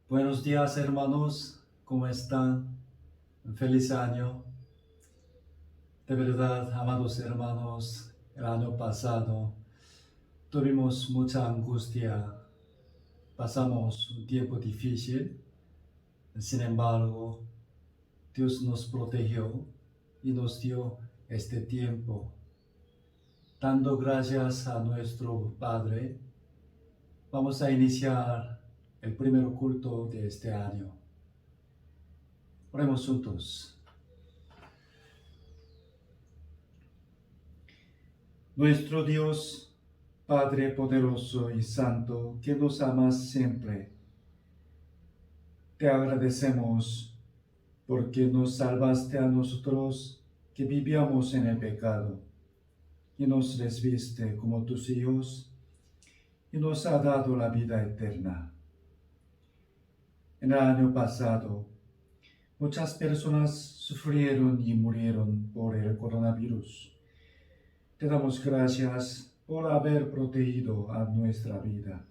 Buenos días, hermanos, ¿cómo están? Feliz año. De verdad, amados hermanos, el año pasado tuvimos mucha angustia, pasamos un tiempo difícil. Sin embargo, Dios nos protegió y nos dio este tiempo. Dando gracias a nuestro Padre, vamos a iniciar el primer culto de este año. Oremos juntos. Nuestro Dios, Padre poderoso y santo, que nos amas siempre, te agradecemos porque nos salvaste a nosotros que vivíamos en el pecado y nos recibiste como tus hijos y nos ha dado la vida eterna. En el año pasado, muchas personas sufrieron y murieron por el coronavirus. Te damos gracias por haber protegido a nuestra vida.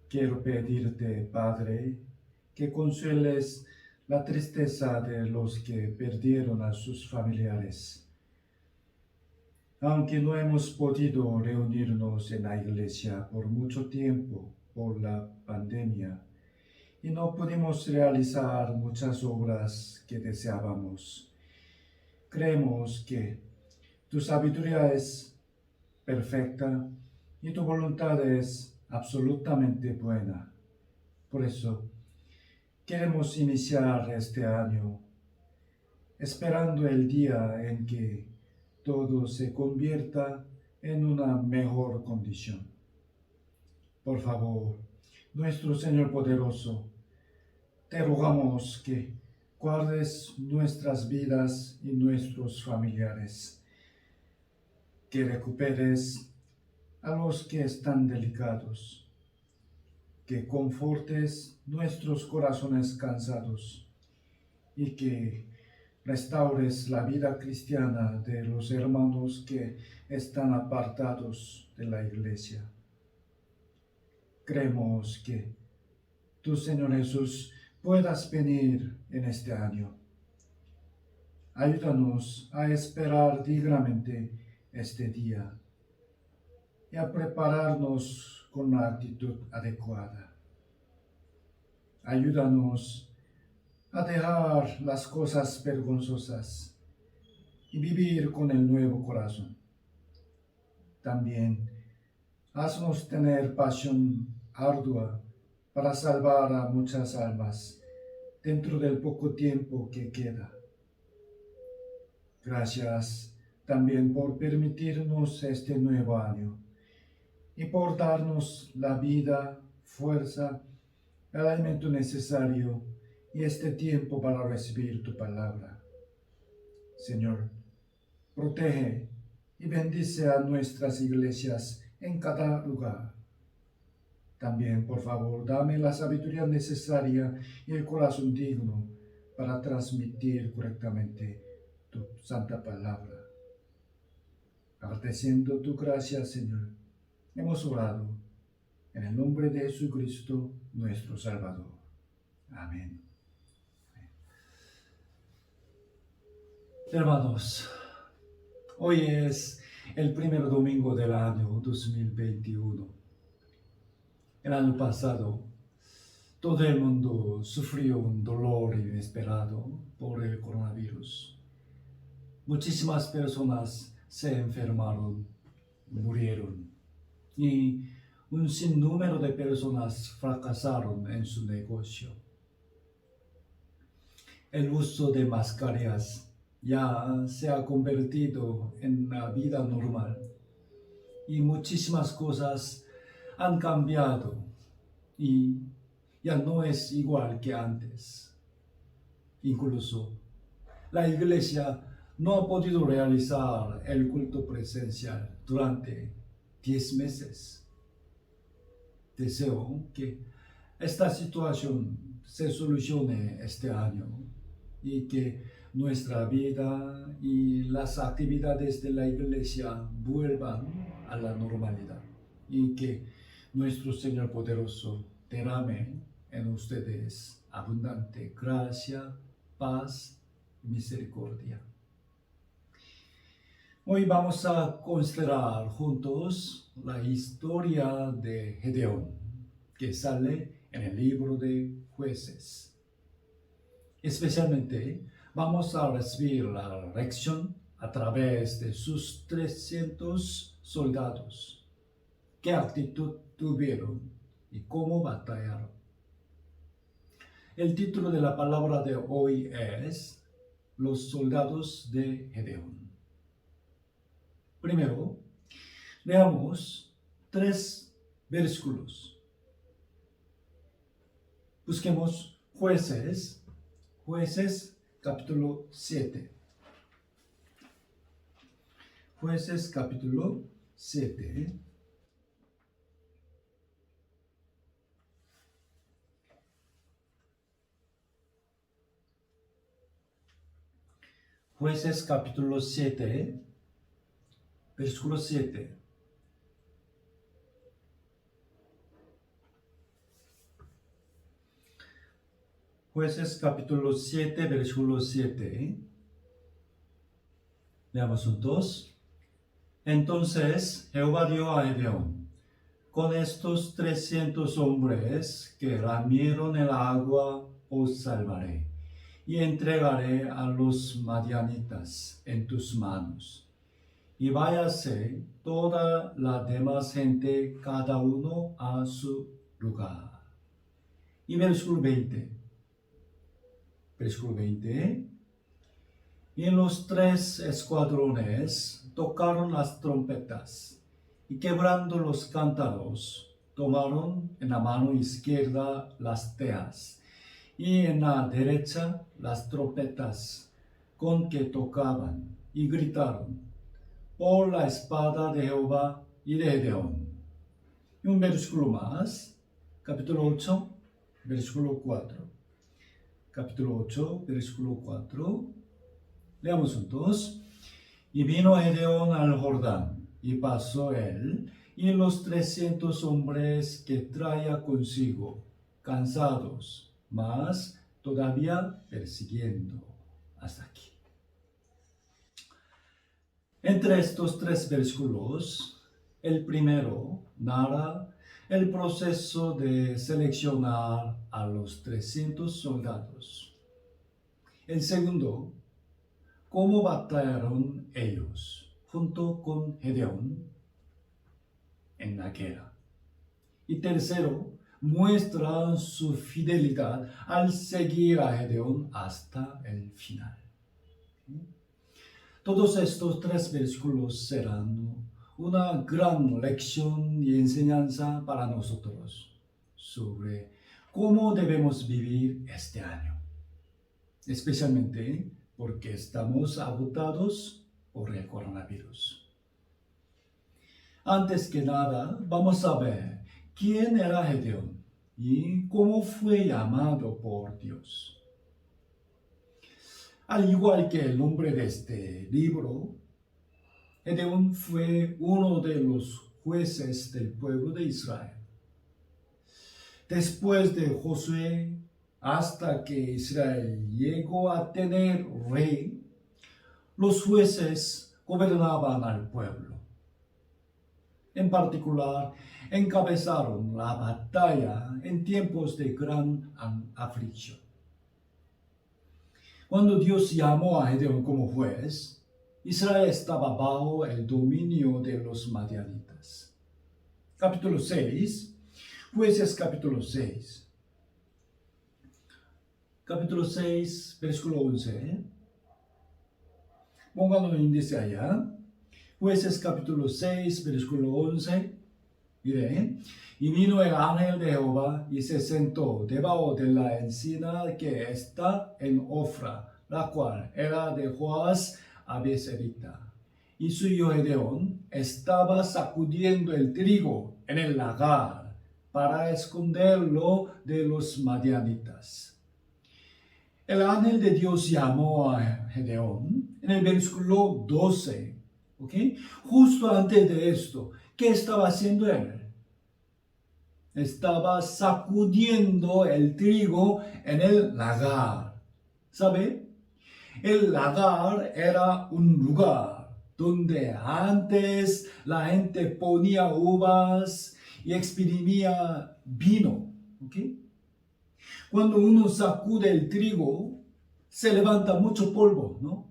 Quiero pedirte, Padre, que consueles la tristeza de los que perdieron a sus familiares. Aunque no hemos podido reunirnos en la iglesia por mucho tiempo por la pandemia y no pudimos realizar muchas obras que deseábamos, creemos que tu sabiduría es perfecta y tu voluntad es absolutamente buena. Por eso, queremos iniciar este año esperando el día en que todo se convierta en una mejor condición. Por favor, nuestro Señor poderoso, te rogamos que guardes nuestras vidas y nuestros familiares, que recuperes a los que están delicados, que confortes nuestros corazones cansados y que restaures la vida cristiana de los hermanos que están apartados de la iglesia. Creemos que tú, Señor Jesús, puedas venir en este año. Ayúdanos a esperar dignamente este día y a prepararnos con la actitud adecuada. Ayúdanos a dejar las cosas vergonzosas y vivir con el nuevo corazón. También haznos tener pasión ardua para salvar a muchas almas dentro del poco tiempo que queda. Gracias también por permitirnos este nuevo año y por darnos la vida, fuerza, el alimento necesario y este tiempo para recibir tu palabra. Señor, protege y bendice a nuestras iglesias en cada lugar. También, por favor, dame la sabiduría necesaria y el corazón digno para transmitir correctamente tu santa palabra. Agradeciendo tu gracia, Señor, hemos orado en el nombre de Jesucristo, nuestro Salvador. Amén. Hermanos, hoy es el primer domingo del año 2021. El año pasado, todo el mundo sufrió un dolor inesperado por el coronavirus. Muchísimas personas se enfermaron, murieron y un sinnúmero de personas fracasaron en su negocio. El uso de mascarillas ya se ha convertido en la vida normal y muchísimas cosas han cambiado y ya no es igual que antes. Incluso la iglesia no ha podido realizar el culto presencial durante 10 meses. Deseo que esta situación se solucione este año y que nuestra vida y las actividades de la iglesia vuelvan a la normalidad y que nuestro Señor poderoso derrame en ustedes abundante gracia, paz y misericordia. Hoy vamos a considerar juntos la historia de Gedeón, que sale en el libro de Jueces. Especialmente, vamos a recibir la lección a través de sus 300 soldados. ¿Qué actitud tuvieron y cómo batallaron? El título de la palabra de hoy es Los soldados de Gedeón. Primero, leamos 3 versículos. Busquemos Jueces capítulo 7. Jueces capítulo 7. Jueces capítulo 7, versículo 7. Jueces capítulo 7, versículo 7. Leamos juntos. Entonces Jehová dio a Gedeón: con estos 300 hombres que lamieron el agua os salvaré, y entregaré a los madianitas en tus manos. Y váyase toda la demás gente, cada uno a su lugar. Y versículo 20. Versículo 20. Y en los 3 escuadrones tocaron las trompetas, y quebrando los cántaros, tomaron en la mano izquierda las teas, y en la derecha las trompetas con que tocaban, y gritaron: por la espada de Jehová y de Gedeón. Y un versículo más, capítulo 8, versículo 4. Capítulo 8, versículo 4. Leamos juntos. Y vino Gedeón al Jordán, y pasó él y los 300 hombres que traía consigo, cansados, mas todavía persiguiendo. Hasta aquí. Entre estos 3 versículos, el primero narra el proceso de seleccionar a los 300 soldados. El segundo, cómo batallaron ellos junto con Gedeón en la guerra. Y tercero, muestra su fidelidad al seguir a Gedeón hasta el final. Todos estos 3 versículos serán una gran lección y enseñanza para nosotros sobre cómo debemos vivir este año, especialmente porque estamos agotados por el coronavirus. Antes que nada, vamos a ver quién era Gedeón y cómo fue llamado por Dios. Al igual que el nombre de este libro, Gedeón fue uno de los jueces del pueblo de Israel. Después de Josué, hasta que Israel llegó a tener rey, los jueces gobernaban al pueblo. En particular, encabezaron la batalla en tiempos de gran aflicción. Cuando Dios llamó a Gedeón como juez, Israel estaba bajo el dominio de los madianitas. Capítulo 6, Jueces capítulo 6. Capítulo 6, versículo 11. Pónganlo en índice allá. Jueces capítulo 6, versículo 11. Mire, y vino el ángel de Jehová y se sentó debajo de la encina que está en Ofra, la cual era de Joás Abeserita. Y su hijo Gedeón estaba sacudiendo el trigo en el lagar para esconderlo de los madianitas. El ángel de Dios llamó a Gedeón en el versículo 12. ¿Okay? Justo antes de esto, ¿qué estaba haciendo él? estaba sacudiendo el trigo en el lagar. ¿Sabe? El lagar era un lugar donde antes la gente ponía uvas y exprimía vino. ¿Ok? Cuando uno sacude el trigo, se levanta mucho polvo, ¿no?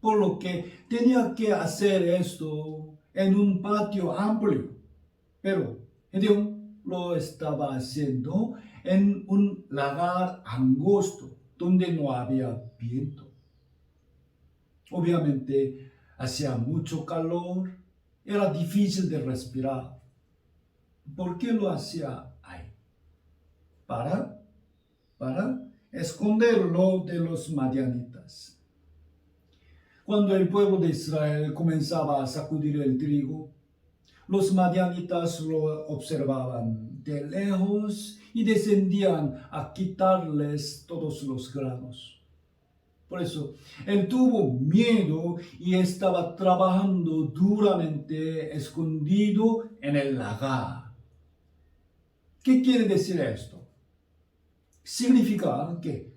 Por lo que tenía que hacer esto en un patio amplio. Pero Gedeón lo estaba haciendo en un lagar angosto, donde no había viento. Obviamente hacía mucho calor, era difícil de respirar. ¿Por qué lo hacía ahí? Para esconderlo de los madianitas. Cuando el pueblo de Israel comenzaba a sacudir el trigo, los madianitas lo observaban de lejos y descendían a quitarles todos los granos. Por eso, él tuvo miedo y estaba trabajando duramente escondido en el lagar. ¿Qué quiere decir esto? Significa que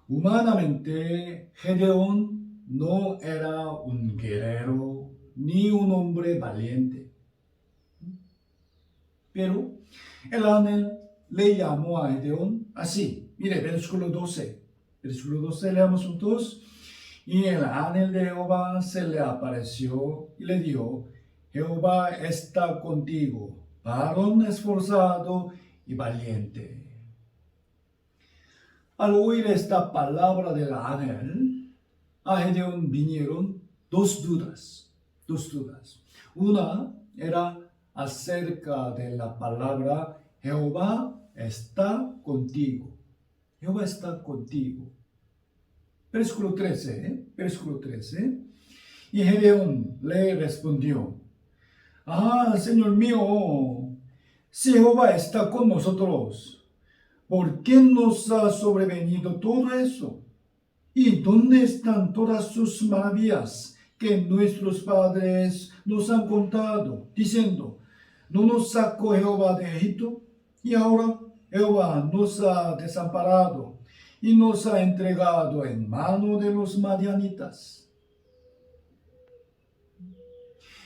humanamente Gedeón no era un guerrero ni un hombre valiente. Pero el ángel le llamó a Gedeón así. Mire, versículo 12. Versículo 12, leamos juntos. Y el ángel de Jehová se le apareció y le dijo: Jehová está contigo, varón esforzado y valiente. Al oír esta palabra del ángel, a Gedeón vinieron dos dudas. Una era acerca de la palabra Jehová está contigo. Jehová está contigo. Versículo 13. Versículo 13. Y Gedeón le respondió: Señor mío, si Jehová está con nosotros, ¿por qué nos ha sobrevenido todo eso? ¿Y dónde están todas sus maravillas que nuestros padres nos han contado, diciendo: ¿no nos sacó Jehová de Egipto? Y ahora Jehová nos ha desamparado y nos ha entregado en mano de los madianitas.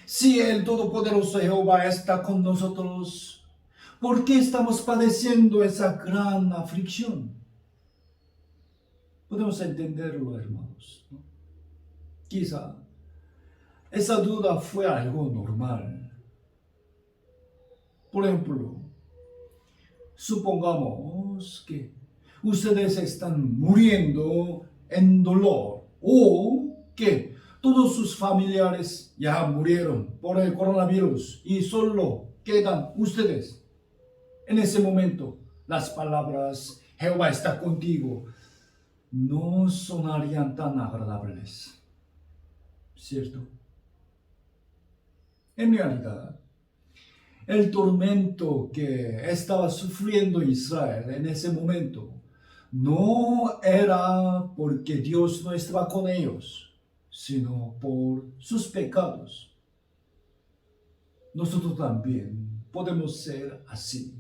Si el Todopoderoso Jehová está con nosotros, ¿por qué estamos padeciendo esa gran aflicción? Podemos entenderlo, hermanos, ¿no? Quizá esa duda fue algo normal. Por ejemplo, supongamos que ustedes están muriendo en dolor o que todos sus familiares ya murieron por el coronavirus y solo quedan ustedes. En ese momento, las palabras Jehová está contigo no sonarían tan agradables, ¿cierto? En realidad, el tormento que estaba sufriendo Israel en ese momento no era porque Dios no estaba con ellos, sino por sus pecados. Nosotros también podemos ser así.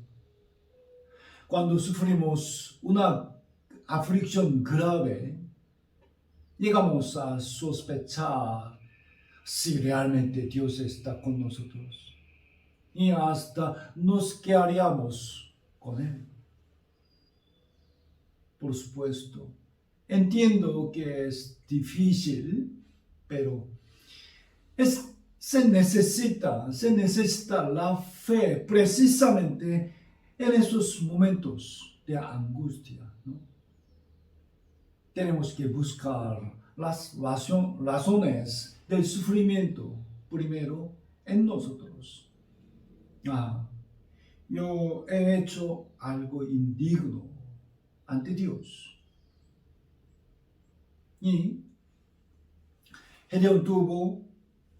Cuando sufrimos una aflicción grave, llegamos a sospechar si realmente Dios está con nosotros. Y hasta nos quedaríamos con Él. Por supuesto, entiendo que es difícil, pero se necesita la fe precisamente en esos momentos de angustia, ¿no? Tenemos que buscar las razones del sufrimiento primero en nosotros. Yo he hecho algo indigno ante Dios. Y Gedeón tuvo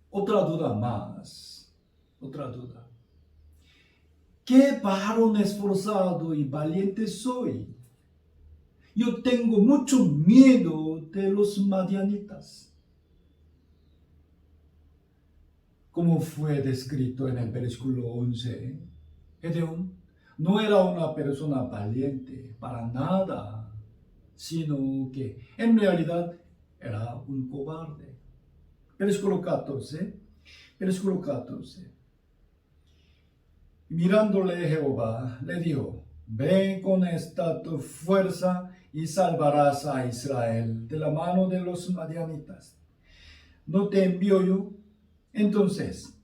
otra duda más. Otra duda. ¿Qué varón esforzado y valiente soy? Yo tengo mucho miedo de los madianitas. Como fue descrito en el versículo 11, Gedeón no era una persona valiente para nada, sino que en realidad era un cobarde. Versículo 14. Versículo 14. Mirándole Jehová, le dijo: ven con esta tu fuerza y salvarás a Israel de la mano de los madianitas. ¿No te envío yo? Entonces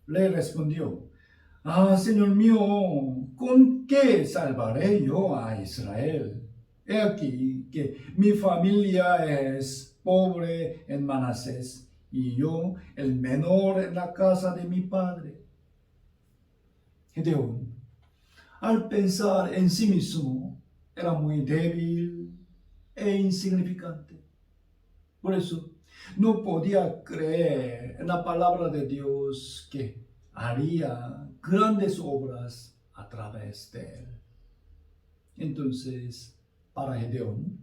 le respondió: Señor mío, ¿con qué salvaré yo a Israel? He aquí que mi familia es pobre en Manasés y yo el menor en la casa de mi padre. Gedeón, al pensar en sí mismo, era muy débil e insignificante. Por eso no podía creer en la palabra de Dios que haría grandes obras a través de él. Entonces, para Gedeón,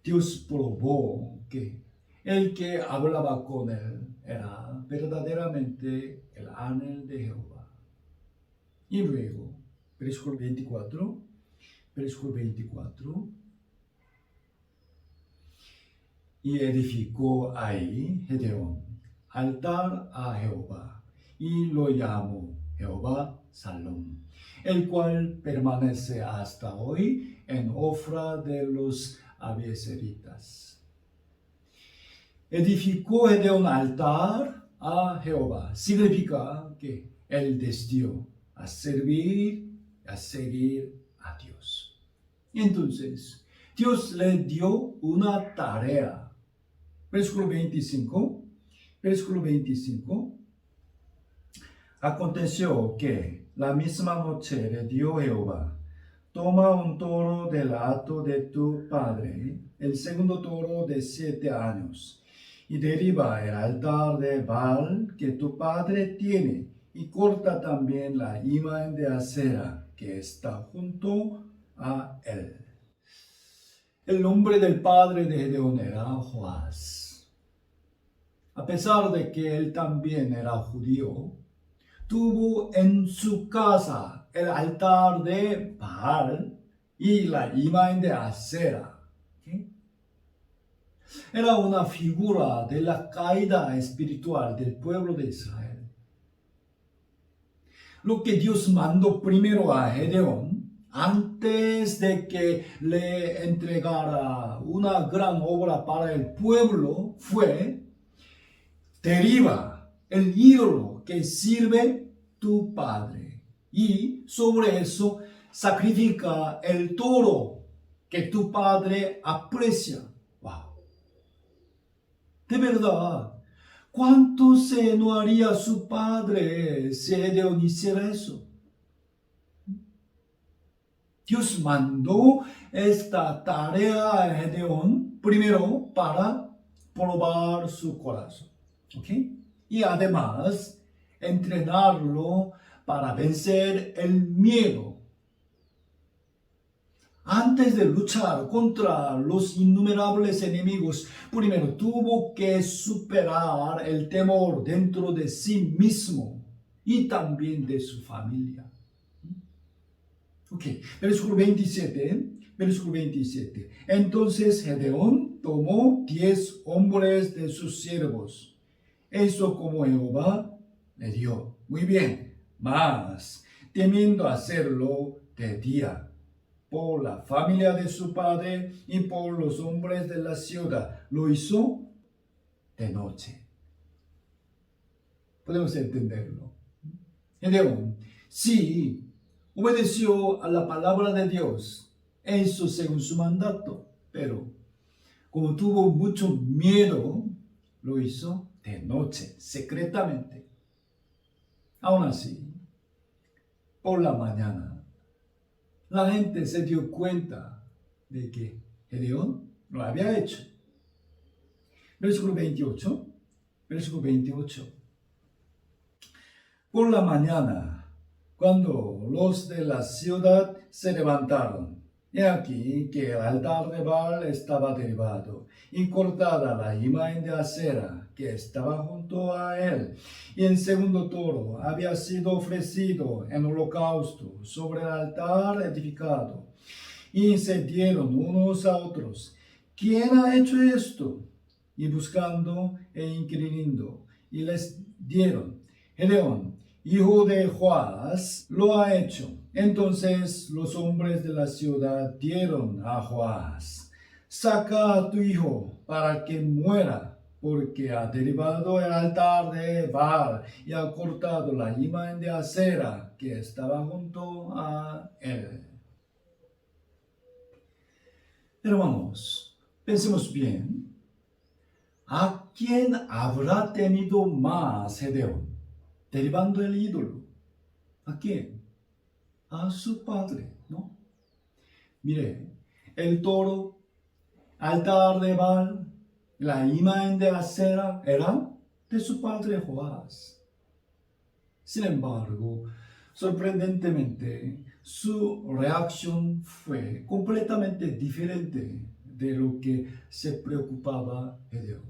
Dios probó que el que hablaba con él era verdaderamente el ángel de Jehová. Y luego, versículo 24, y edificó ahí Gedeón altar a Jehová, y lo llamó Jehová Salom, el cual permanece hasta hoy en Ofra de los abiezeritas. Edificó Gedeón altar a Jehová. Significa que él decidió a servir, a seguir a Dios. Entonces, Dios le dio una tarea. Versículo 25. Aconteció que la misma noche le dio Jehová: toma un toro del hato de tu padre, el segundo toro de 7 años, y derriba el altar de Baal que tu padre tiene, y corta también la imagen de acera que está junto a él. El nombre del padre de Gedeón era Joás. A pesar de que él también era judío, tuvo en su casa el altar de Baal y la imagen de acera. Era una figura de la caída espiritual del pueblo de Israel. Lo que Dios mandó primero a Gedeón, antes de que le entregara una gran obra para el pueblo, fue: derriba el ídolo que sirve tu padre, y sobre eso sacrifica el toro que tu padre aprecia. Wow. De verdad, ¿cuánto se enojaría su padre si Gedeón hiciera eso? Dios mandó esta tarea a Gedeón primero para probar su corazón. ¿Ok? Y además, entrenarlo para vencer el miedo. Antes de luchar contra los innumerables enemigos, primero tuvo que superar el temor dentro de sí mismo y también de su familia. Ok, versículo 27. Entonces Gedeón tomó 10 hombres de sus siervos. Eso como Jehová le dio. Muy bien, mas temiendo hacerlo de día, por la familia de su padre y por los hombres de la ciudad, lo hizo de noche. Podemos entenderlo. Gedeón, sí, obedeció a la palabra de Dios, eso según su mandato, pero como tuvo mucho miedo, lo hizo de noche, secretamente. Aún así, por la mañana, la gente se dio cuenta de que Gedeón lo había hecho. Versículo 28. Por la mañana, cuando los de la ciudad se levantaron, He aquí que el altar de Baal estaba derribado y cortada la imagen de acera que estaba junto a él. Y el segundo toro había sido ofrecido en holocausto sobre el altar edificado. Y se dieron unos a otros: ¿quién ha hecho esto? Y buscando e inquiriendo, y les dieron: Gedeón, hijo de Joás, lo ha hecho. Entonces los hombres de la ciudad dieron a Joás: saca a tu hijo para que muera, porque ha derribado el altar de Baal y ha cortado la imagen de acera que estaba junto a él. Hermanos, pensemos bien. ¿A quién habrá temido más Gedeón, derribando el ídolo? ¿A quién? A su padre, ¿no? Mire, el toro, altar de Baal, la imagen de acera eran de su padre Joás. Sin embargo, sorprendentemente, su reacción fue completamente diferente de lo que se preocupaba Gedeón.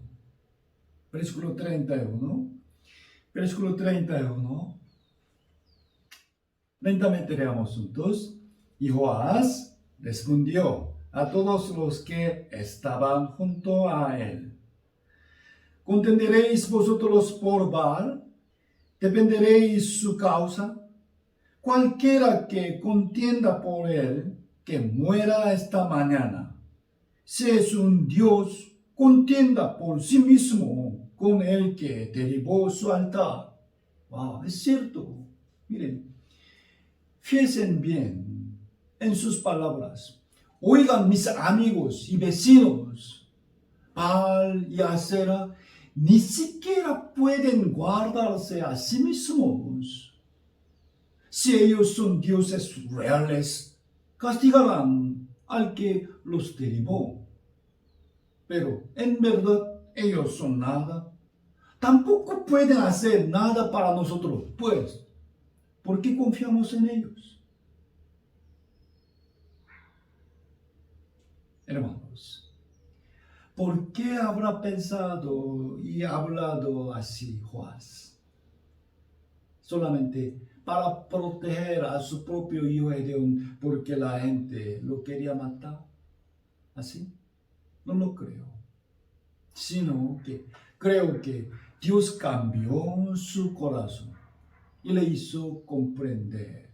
Versículo 31. Versículo 31. Lentamente leamos juntos. Y Joás respondió a todos los que estaban junto a él: ¿contenderéis vosotros por Baal? ¿Defenderéis su causa? Cualquiera que contienda por él, que muera esta mañana. Si es un Dios, contienda por sí mismo con el que derribó su altar. Es cierto. Miren, fíjense bien en sus palabras. Oigan, mis amigos y vecinos, Baal y Acera ni siquiera pueden guardarse a sí mismos. Si ellos son dioses reales, castigarán al que los derribó. Pero en verdad ellos son nada. Tampoco pueden hacer nada para nosotros, pues, ¿por qué confiamos en ellos? Hermanos, ¿por qué habrá pensado y hablado así Joás? Solamente para proteger a su propio hijo Gedeón, porque la gente lo quería matar. ¿Así? No lo creo. Sino que creo que Dios cambió su corazón y le hizo comprender,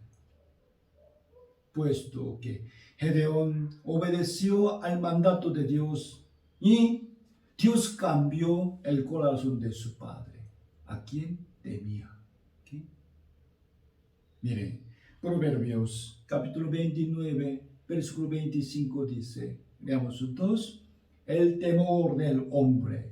puesto que Gedeón obedeció al mandato de Dios y Dios cambió el corazón de su padre, a quien temía. Mire, Proverbios capítulo 29, versículo 25 dice, veamos juntos: el temor del hombre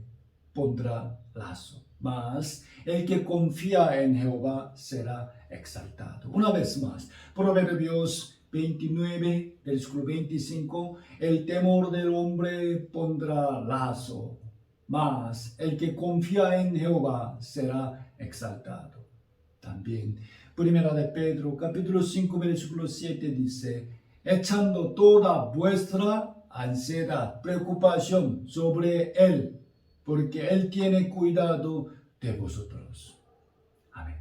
pondrá lazo, mas el que confía en Jehová será exaltado. Una vez más, Proverbios 29, versículo 25, el temor del hombre pondrá lazo, mas el que confía en Jehová será exaltado. También Primera de Pedro, capítulo 5, versículo 7 dice: echando toda vuestra ansiedad, preocupación sobre Él, porque Él tiene cuidado de vosotros. Amén.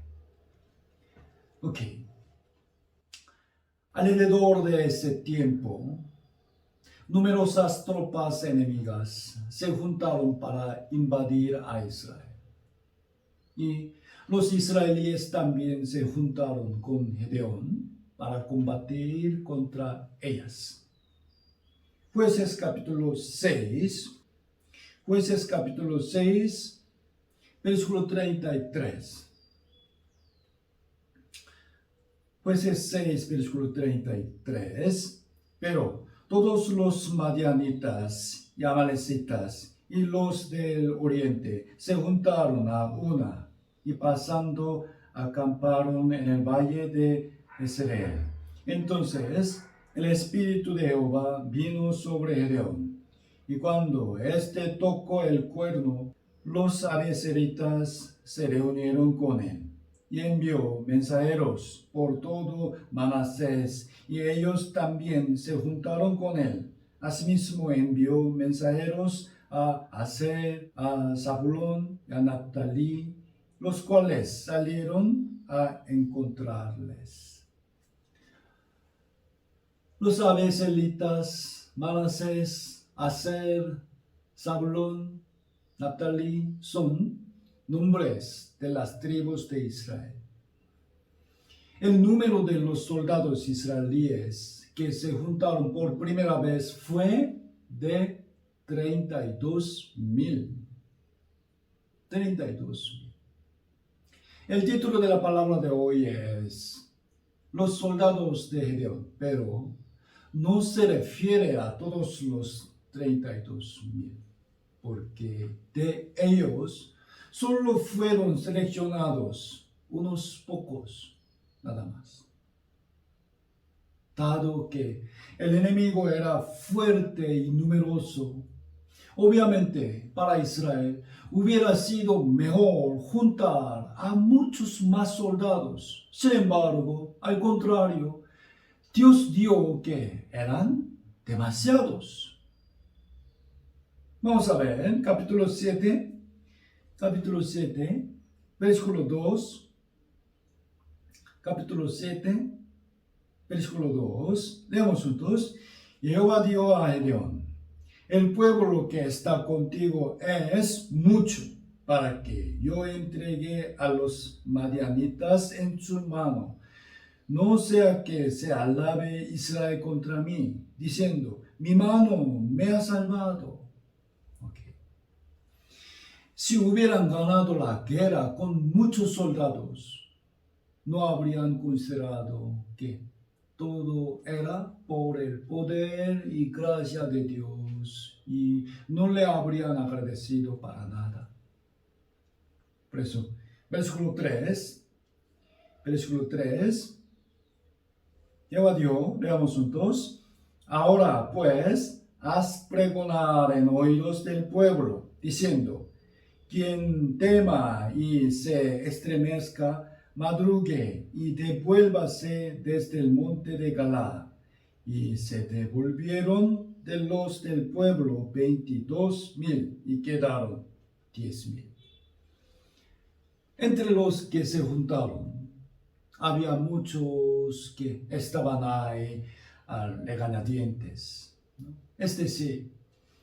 Ok. Alrededor de ese tiempo, numerosas tropas enemigas se juntaron para invadir a Israel. Y los israelíes también se juntaron con Gedeón para combatir contra ellas. Jueces capítulo 6, versículo 33. Jueces 6, versículo 33. Pero todos los madianitas y amalecitas y los del oriente se juntaron a una y pasando acamparon en el valle de Jezreel. Entonces el Espíritu de Jehová vino sobre Gedeón, y cuando éste tocó el cuerno, los abiezritas se reunieron con él, y envió mensajeros por todo Manasés, y ellos también se juntaron con él. Asimismo envió mensajeros a Aser, a Zabulón y a Naptalí, los cuales salieron a encontrarles. Los abeselitas, Manasés, Aser, Zabulón, Naptalí son nombres de las tribus de Israel. El número de los soldados israelíes que se juntaron por primera vez fue de 32,000. 32,000. El título de la palabra de hoy es Los soldados de Gedeón, pero no se refiere a todos los 32,000, porque de ellos solo fueron seleccionados unos pocos, nada más. Dado que el enemigo era fuerte y numeroso, obviamente para Israel hubiera sido mejor juntar a muchos más soldados. Sin embargo, al contrario, Dios dio que eran demasiados. Vamos a ver, capítulo 7, versículo 2, capítulo 7, versículo 2, leamos juntos. Jehová dijo a Gedeón: el pueblo que está contigo es mucho para que yo entregue a los madianitas en su mano. No sea que se alabe Israel contra mí, diciendo: mi mano me ha salvado. Si hubieran ganado la guerra con muchos soldados, no habrían considerado que todo era por el poder y gracia de Dios y no le habrían agradecido para nada. Por eso, versículo 3, Jehová dijo, leamos juntos: ahora pues, haz pregonar en oídos del pueblo, diciendo: quien tema y se estremezca, madrugue y devuélvase desde el monte de Galaad. Y se devolvieron de los del pueblo 22,000 y quedaron 10,000. Entre los que se juntaron, había muchos que estaban ahí a regañadientes, ¿no? Es decir,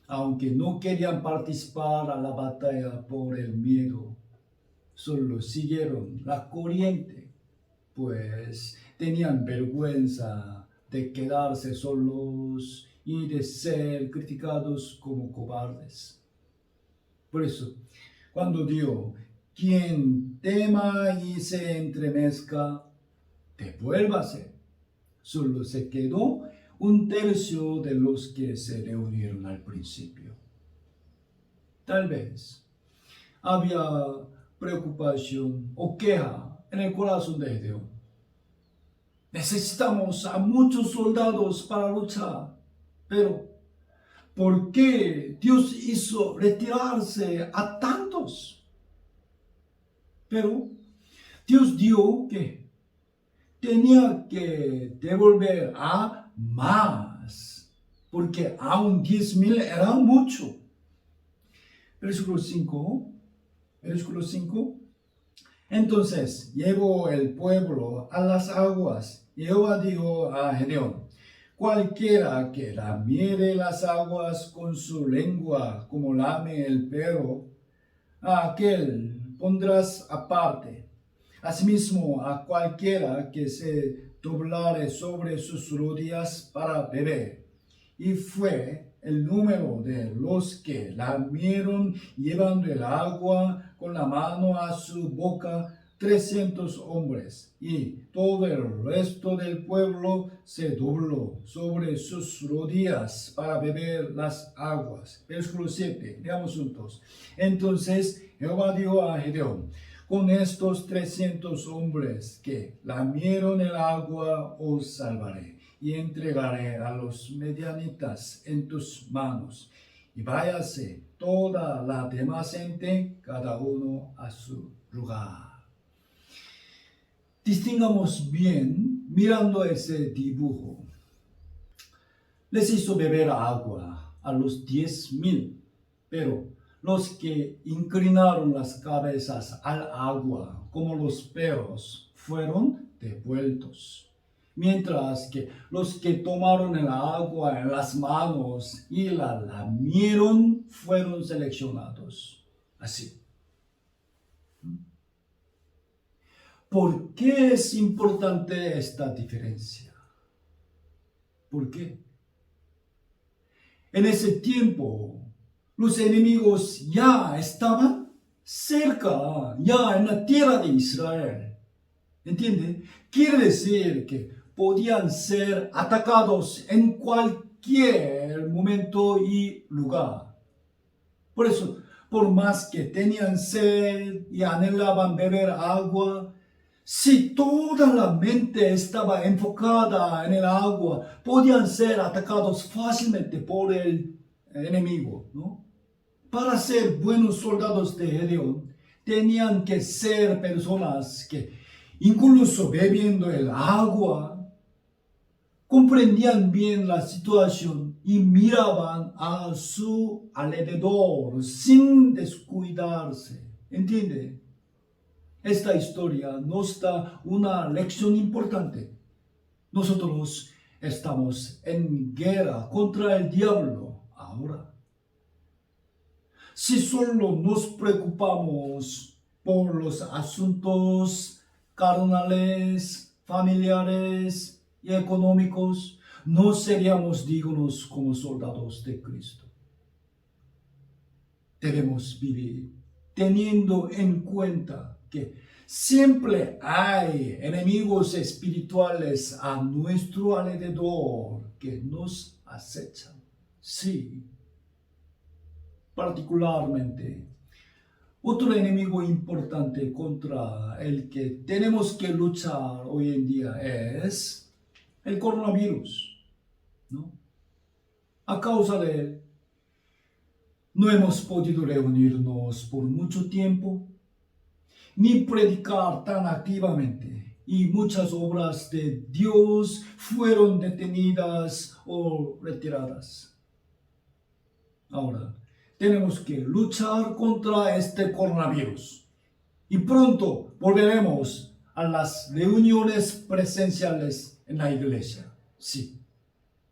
aunque no querían participar a la batalla por el miedo, solo siguieron la corriente, pues tenían vergüenza de quedarse solos y de ser criticados como cobardes. Por eso, cuando dijo: quien tema y se entremezca, devuélvase, solo se quedó un tercio de los que se reunieron al principio. Tal vez había preocupación o queja en el corazón de Gedeón. Necesitamos a muchos soldados para luchar, pero ¿por qué Dios hizo retirarse a tantos? Pero Dios dijo que tenía que devolver a más, porque aún 10,000 era mucho. Versículo 5. Entonces llevó el pueblo a las aguas, y Jehová dijo a Gedeón: cualquiera que lamiere las aguas con su lengua como lame el perro, a aquel pondrás aparte. Asimismo, a cualquiera que se doblare sobre sus rodillas para beber. Y fue el número de los que lamieron llevando el agua con la mano a su boca, 300 hombres, y todo el resto del pueblo se dobló sobre sus rodillas para beber las aguas. Versículo 7, leamos juntos. Entonces Jehová dijo a Gedeón: con estos 300 hombres que lamieron el agua os salvaré, y entregaré a los medianitas en tus manos. Y váyase toda la demás gente, cada uno a su lugar. Distingamos bien mirando ese dibujo. Les hizo beber agua a los 10,000, pero los que inclinaron las cabezas al agua como los perros fueron devueltos, mientras que los que tomaron el agua en las manos y la lamieron fueron seleccionados. Así. ¿Por qué es importante esta diferencia? ¿Por qué? En ese tiempo, los enemigos ya estaban cerca, ya en la tierra de Israel. ¿Entiende? Quiere decir que podían ser atacados en cualquier momento y lugar. Por eso, por más que tenían sed y anhelaban beber agua, si toda la mente estaba enfocada en el agua, podían ser atacados fácilmente por el enemigo, ¿no? Para ser buenos soldados de Gedeón, tenían que ser personas que, incluso bebiendo el agua, comprendían bien la situación y miraban a su alrededor sin descuidarse. ¿Entiende? Esta historia nos da una lección importante. Nosotros estamos en guerra contra el diablo ahora. Si solo nos preocupamos por los asuntos carnales, familiares y económicos, no seríamos dignos como soldados de Cristo. Debemos vivir teniendo en cuenta que siempre hay enemigos espirituales a nuestro alrededor que nos acechan. Sí, particularmente. Otro enemigo importante contra el que tenemos que luchar hoy en día es el coronavirus, ¿no? A causa de él, no hemos podido reunirnos por mucho tiempo, ni predicar tan activamente, y muchas obras de Dios fueron detenidas o retiradas. Ahora, tenemos que luchar contra este coronavirus y pronto volveremos a las reuniones presenciales en la iglesia. Sí,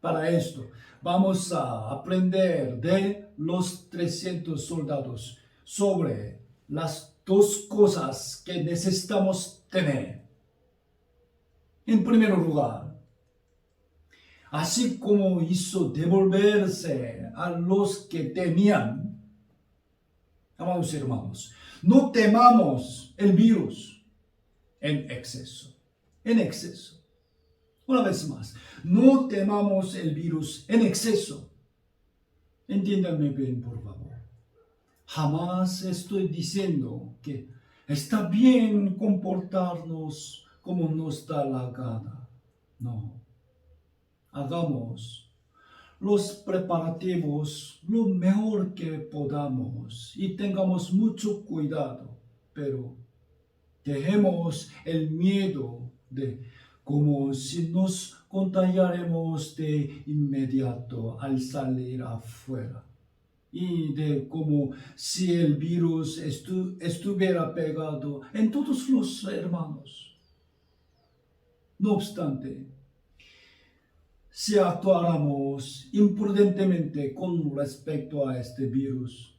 para esto vamos a aprender de los 300 soldados sobre las dos cosas que necesitamos tener. En primer lugar, así como hizo devolverse a los que temían, amados hermanos, no temamos el virus en exceso. En exceso. Una vez más, no temamos el virus en exceso. Entiéndanme bien, por favor. Jamás estoy diciendo que está bien comportarnos como nos da la gana. No. Hagamos los preparativos lo mejor que podamos y tengamos mucho cuidado, pero dejemos el miedo de como si nos contagiáramos de inmediato al salir afuera y de como si el virus estuviera pegado en todos los hermanos. No obstante, si actuáramos imprudentemente con respecto a este virus,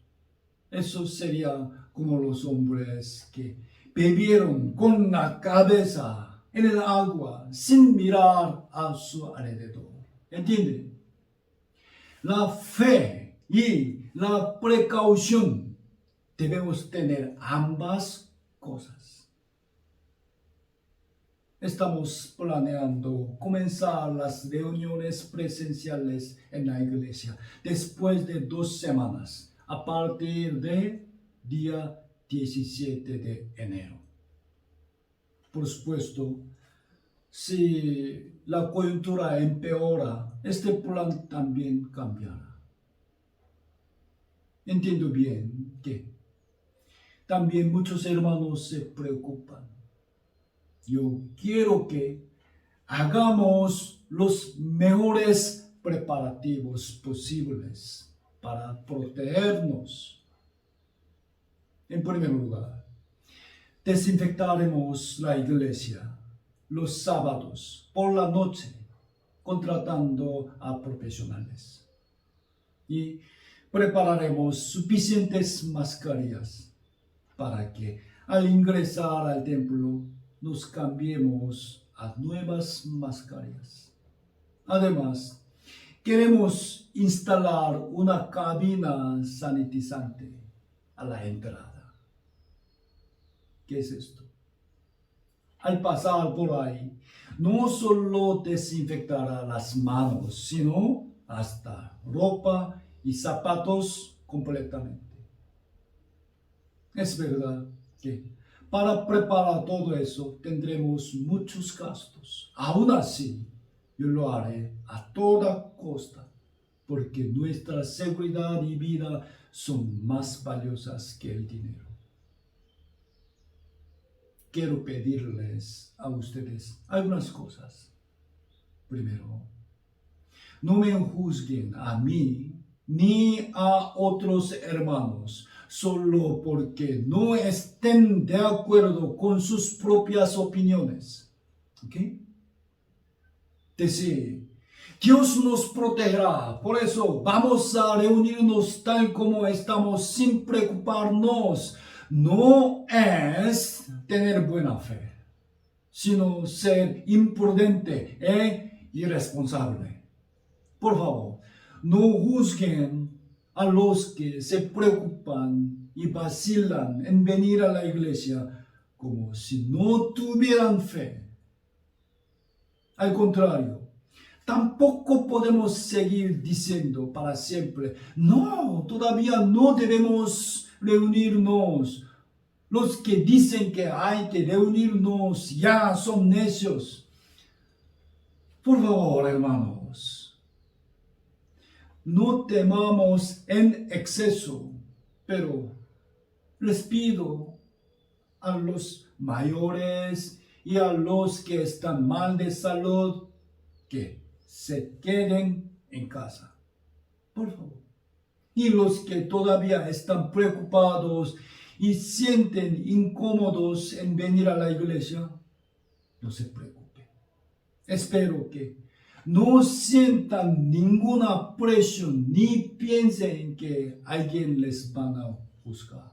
eso sería como los hombres que bebieron con la cabeza en el agua sin mirar a su alrededor. ¿Entienden? La fe y la precaución debemos tener ambas cosas. Estamos planeando comenzar las reuniones presenciales en la iglesia después de 2 semanas, a partir del día 17 de enero. Por supuesto, si la coyuntura empeora, este plan también cambiará. Entiendo bien que también muchos hermanos se preocupan. yo quiero que hagamos los mejores preparativos posibles para protegernos. En primer lugar, desinfectaremos la iglesia los sábados por la noche, contratando a profesionales. Y prepararemos suficientes mascarillas para que al ingresar al templo nos cambiemos a nuevas mascarillas. Además, queremos instalar una cabina sanitizante a la entrada. ¿Qué es esto? Al pasar por ahí, no solo desinfectará las manos, sino hasta ropa y zapatos completamente. Es verdad que para preparar todo eso tendremos muchos gastos. Aún así, yo lo haré a toda costa, porque nuestra seguridad y vida son más valiosas que el dinero. Quiero pedirles a ustedes algunas cosas. Primero, no me juzguen a mí ni a otros hermanos solo porque no estén de acuerdo con sus propias opiniones. ¿Ok? Decir, Dios nos protegerá, por eso vamos a reunirnos tal como estamos sin preocuparnos. No es tener buena fe, sino ser imprudente e irresponsable. Por favor, no juzguen a los que se preocupan y vacilan en venir a la iglesia como si no tuvieran fe. Al contrario, tampoco podemos seguir diciendo para siempre, no, todavía no debemos reunirnos. Los que dicen que hay que reunirnos ya son necios. Por favor, hermanos, no temamos en exceso, pero les pido a los mayores y a los que están mal de salud que se queden en casa. Por favor. Y los que todavía están preocupados y sienten incómodos en venir a la iglesia, no se preocupen. Espero que no sientan ninguna presión ni piensen que alguien les van a juzgar.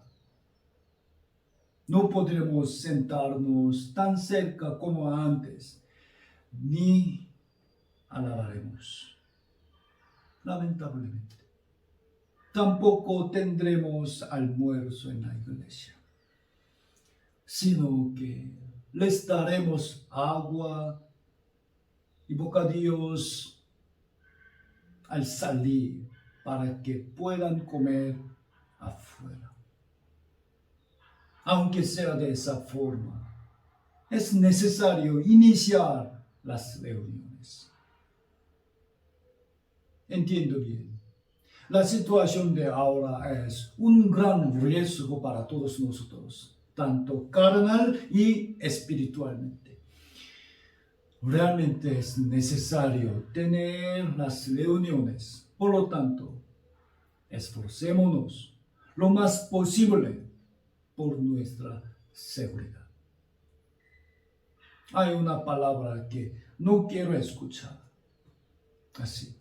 No podremos sentarnos tan cerca como antes, ni alabaremos. Lamentablemente. Tampoco tendremos almuerzo en la iglesia, sino que les daremos agua y bocadillos al salir para que puedan comer afuera. Aunque sea de esa forma, es necesario iniciar las reuniones. Entiendo bien. La situación de ahora es un gran riesgo para todos nosotros, tanto carnal y espiritualmente. Realmente es necesario tener las reuniones. Por lo tanto, esforcémonos lo más posible por nuestra seguridad. Hay una palabra que no quiero escuchar. Así.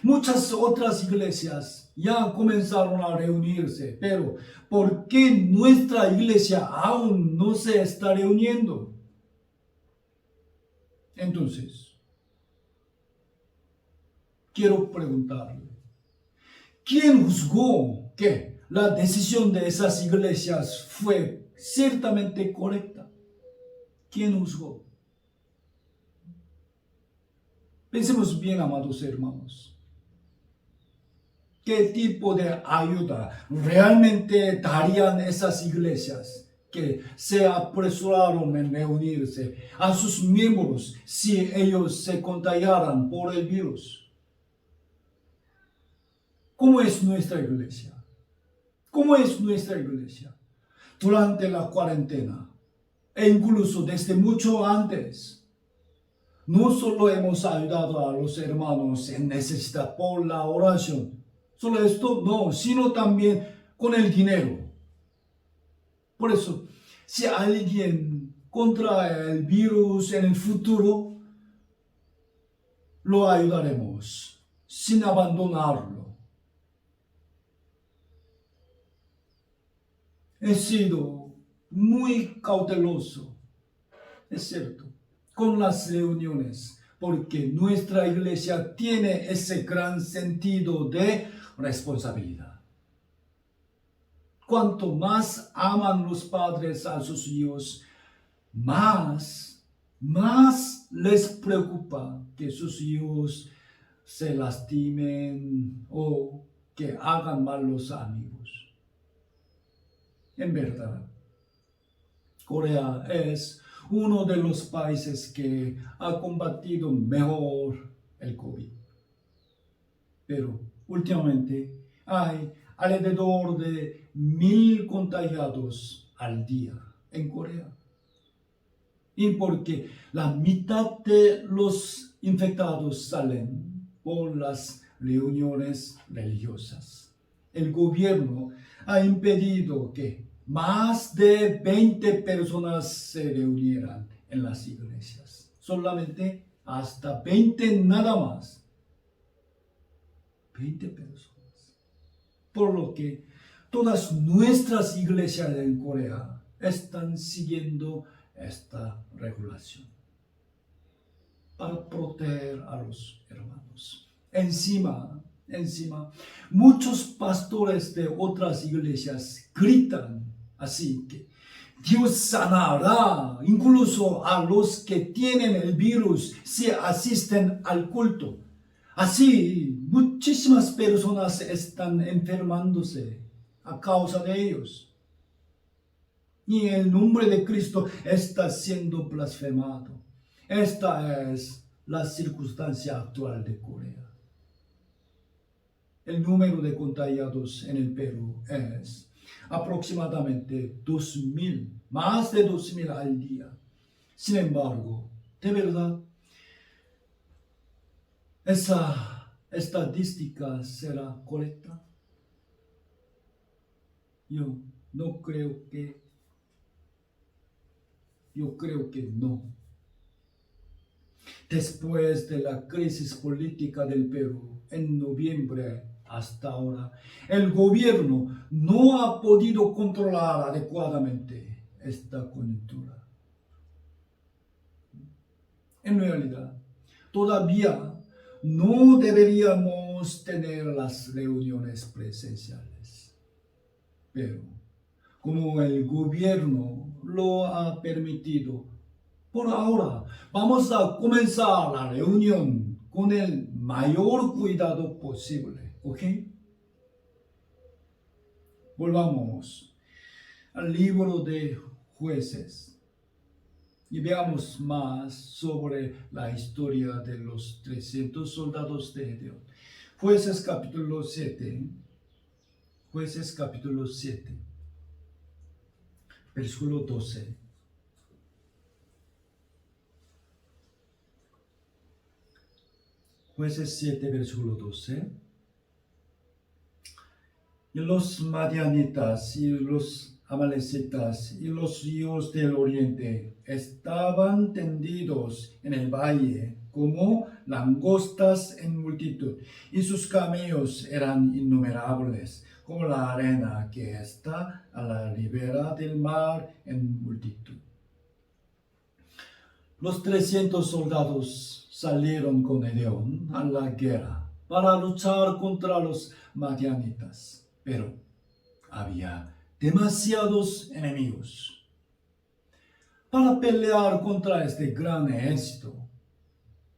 Muchas otras iglesias ya comenzaron a reunirse, pero ¿por qué nuestra iglesia aún no se está reuniendo? Entonces, quiero preguntarle, ¿quién juzgó que la decisión de esas iglesias fue ciertamente correcta? ¿Quién juzgó? Pensemos bien, amados hermanos. ¿Qué tipo de ayuda realmente darían esas iglesias que se apresuraron en reunirse a sus miembros si ellos se contagiaran por el virus? ¿Cómo es nuestra iglesia? ¿Cómo es nuestra iglesia? Durante la cuarentena, e incluso desde mucho antes. No solo hemos ayudado a los hermanos en necesidad por la oración, solo esto no, sino también con el dinero. Por eso, si alguien contrae el virus en el futuro, lo ayudaremos sin abandonarlo. He sido muy cauteloso, es cierto, con las reuniones, porque nuestra iglesia tiene ese gran sentido de responsabilidad. Cuanto más aman los padres a sus hijos, más les preocupa que sus hijos se lastimen o que hagan malos amigos. En verdad, Corea es uno de los países que ha combatido mejor el COVID. Pero últimamente hay alrededor de 1,000 contagiados al día en Corea. Y porque la mitad de los infectados salen por las reuniones religiosas, el gobierno ha impedido que más de 20 personas se reunieran en las iglesias. Solamente hasta 20 nada más. 20 personas. Por lo que todas nuestras iglesias en Corea están siguiendo esta regulación para proteger a los hermanos. Encima, muchos pastores de otras iglesias gritan así que Dios sanará incluso a los que tienen el virus si asisten al culto. Así, muchísimas personas están enfermándose a causa de ellos. Y el nombre de Cristo está siendo blasfemado. Esta es la circunstancia actual de Corea. El número de contagiados en el Perú es aproximadamente 2,000, más de 2,000 al día. Sin embargo, de verdad, ¿esa estadística será correcta? Yo creo que no. Después de la crisis política del Perú en noviembre hasta ahora, el gobierno no ha podido controlar adecuadamente esta coyuntura. En realidad, todavía no deberíamos tener las reuniones presenciales, pero como el gobierno lo ha permitido, por ahora vamos a comenzar la reunión con el mayor cuidado posible, ¿ok? Volvamos al libro de Jueces y veamos más sobre la historia de los 300 soldados de Gedeón. Jueces capítulo 7, versículo 12. Jueces 7, versículo 12. Y los madianitas y los amalecitas y los hijos del oriente estaban tendidos en el valle como langostas en multitud, y sus camellos eran innumerables, como la arena que está a la ribera del mar en multitud. Los 300 soldados salieron con Gedeón a la guerra para luchar contra los madianitas, pero había demasiados enemigos para pelear contra este gran ejército.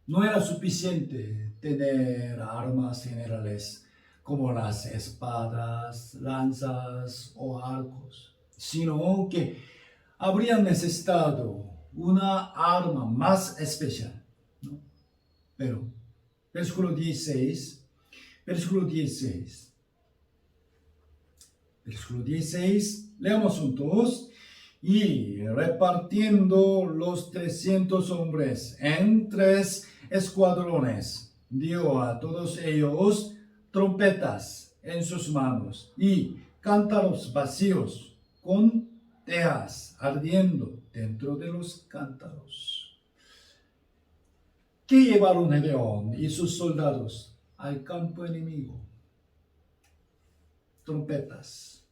No era suficiente tener armas generales como las espadas, lanzas o arcos, sino que habrían necesitado una arma más especial, ¿no? Pero, versículo 16, leamos juntos. y repartiendo los 300 hombres en 3 escuadrones, dio a todos ellos trompetas en sus manos y cántaros vacíos con teas ardiendo dentro de los cántaros. ¿Qué llevaron Gedeón y sus soldados al campo enemigo? Trompetas,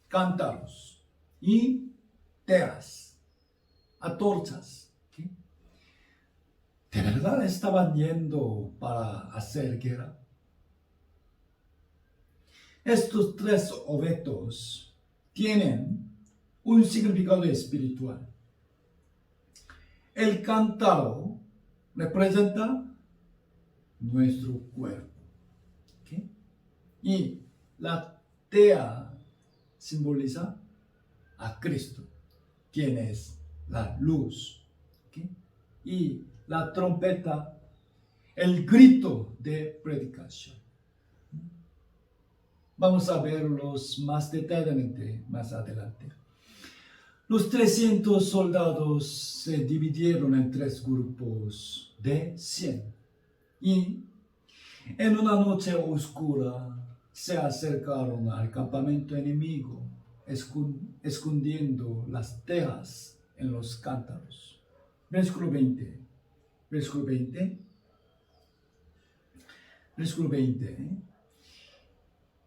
cántaros y teas, antorchas. ¿Sí? ¿De verdad estaban yendo para hacer guerra? Estos 3 objetos tienen un significado espiritual. El cántaro representa nuestro cuerpo. ¿Okay? Y la tea simboliza a Cristo, quien es la luz. ¿Okay? Y la trompeta, el grito de predicación. Vamos a verlos más detalladamente más adelante. Los 300 soldados se dividieron en 3 grupos de 100 y en una noche oscura se acercaron al campamento enemigo, escondiendo las teas en los cántaros. Versículo 20. Versículo 20. Versículo 20.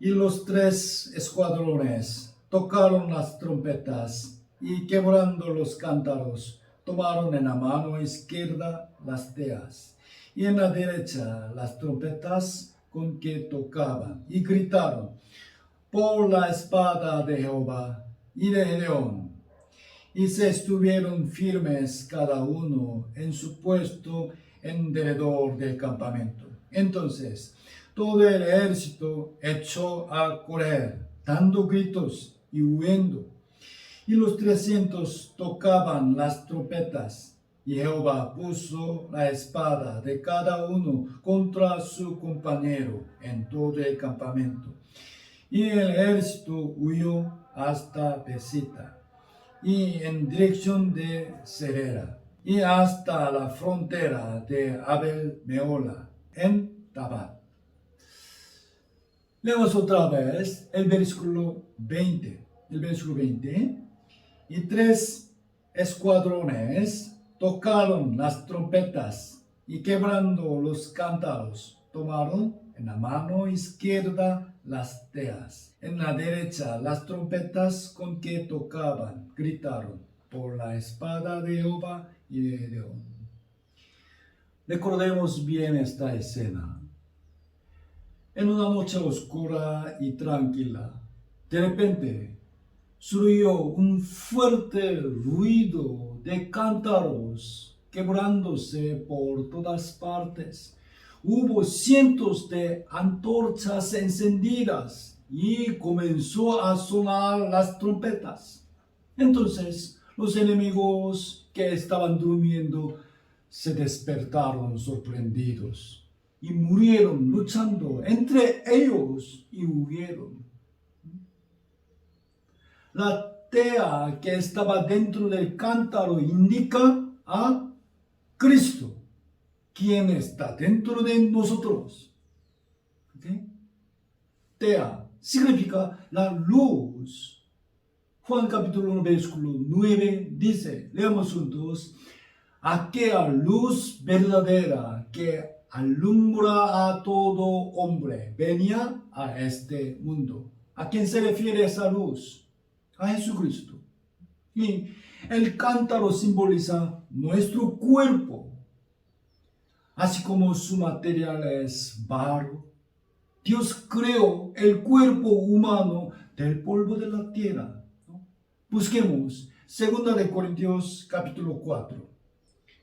Y los 3 escuadrones tocaron las trompetas y quebrando los cántaros, tomaron en la mano izquierda las teas y en la derecha las trompetas con que tocaban y gritaron por la espada de Jehová y de Gedeón. Y se estuvieron firmes cada uno en su puesto en derredor del campamento. Entonces todo el ejército echó a correr, dando gritos y huyendo. Y los 300 tocaban las trompetas, y Jehová puso la espada de cada uno contra su compañero en todo el campamento. Y el ejército huyó hasta Besita, y en dirección de Serera, y hasta la frontera de Abel Meola, en Tabat. Leemos otra vez el versículo 20. El versículo 20. Y 3 escuadrones tocaron las trompetas y quebrando los cántaros, tomaron en la mano izquierda las teas, en la derecha las trompetas con que tocaban, gritaron por la espada de Jehová y de Gedeón. Recordemos bien esta escena. En una noche oscura y tranquila, de repente surgió un fuerte ruido de cántaros quebrándose por todas partes. Hubo cientos de antorchas encendidas y comenzó a sonar las trompetas. Entonces los enemigos que estaban durmiendo se despertaron sorprendidos y murieron luchando entre ellos y huyeron. La tea que estaba dentro del cántaro indica a Cristo, quien está dentro de nosotros. ¿Okay? Tea significa la luz. Juan capítulo 1 versículo 9 dice, leamos juntos, aquella luz verdadera que alumbra a todo hombre venía a este mundo. ¿A quién se refiere esa luz? A Jesucristo. Y el cántaro simboliza nuestro cuerpo, así como su material es barro. Dios creó el cuerpo humano del polvo de la tierra. Busquemos 2 de Corintios capítulo 4.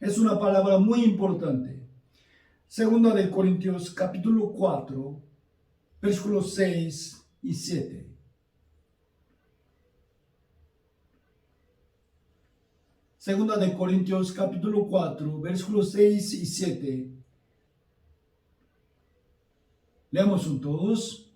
Es una palabra muy importante. 2 de Corintios capítulo 4, versículos 6 y 7. Segunda de Corintios capítulo 4, versículos 6 y 7. Leamos juntos.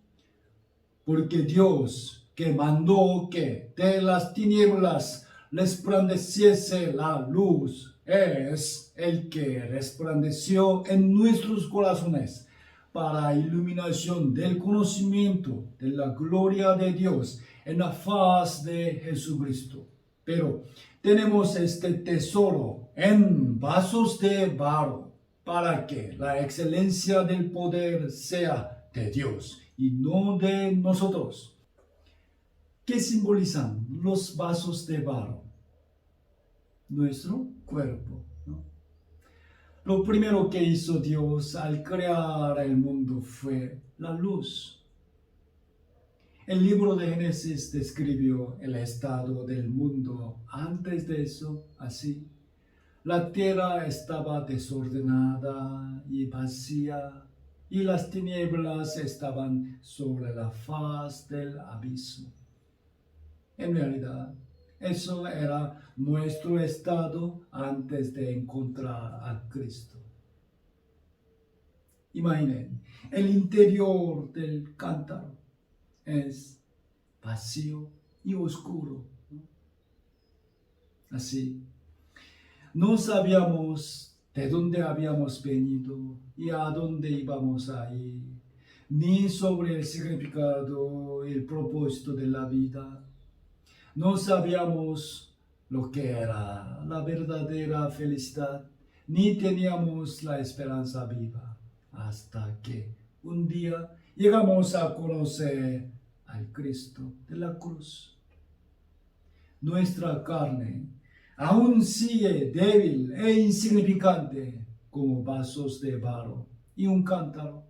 Porque Dios que mandó que de las tinieblas resplandeciese la luz, es el que resplandeció en nuestros corazones para iluminación del conocimiento de la gloria de Dios en la faz de Jesucristo. Pero tenemos este tesoro en vasos de barro para que la excelencia del poder sea de Dios y no de nosotros. ¿Qué simbolizan los vasos de barro? Nuestro cuerpo, ¿no? Lo primero que hizo Dios al crear el mundo fue la luz. El libro de Génesis describió el estado del mundo antes de eso así. La tierra estaba desordenada y vacía, y las tinieblas estaban sobre la faz del abismo. En realidad, eso era nuestro estado antes de encontrar a Cristo. Imaginen, el interior del cántaro es vacío y oscuro, ¿no? Así, no sabíamos de dónde habíamos venido y a dónde íbamos a ir, ni sobre el significado y el propósito de la vida. No sabíamos lo que era la verdadera felicidad, ni teníamos la esperanza viva, hasta que un día llegamos a conocer al Cristo de la cruz. Nuestra carne aún sigue débil e insignificante como vasos de barro y un cántaro.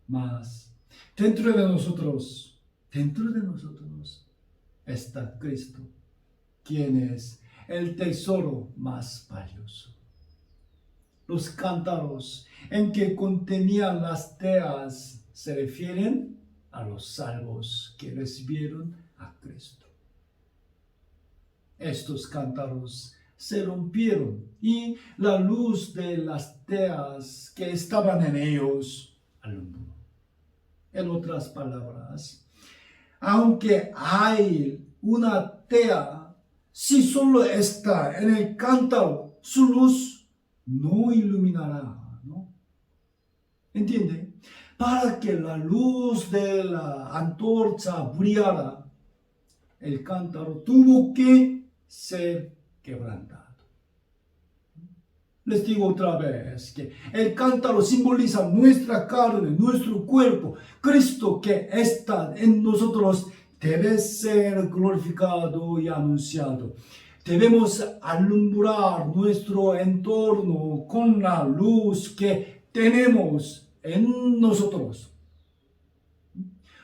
Mas dentro de nosotros está Cristo, quien es el tesoro más valioso. Los cántaros en que contenían las teas se refieren a los salvos que recibieron a Cristo. Estos cántaros se rompieron y la luz de las teas que estaban en ellos alumbró. En otras palabras, aunque hay una tea, si solo está en el cántaro, su luz no iluminará, ¿no? ¿Entiende? Para que la luz de la antorcha brillara, el cántaro tuvo que ser quebrantado. Les digo otra vez que el cántaro simboliza nuestra carne, nuestro cuerpo. Cristo que está en nosotros debe ser glorificado y anunciado. Debemos alumbrar nuestro entorno con la luz que tenemos en nosotros.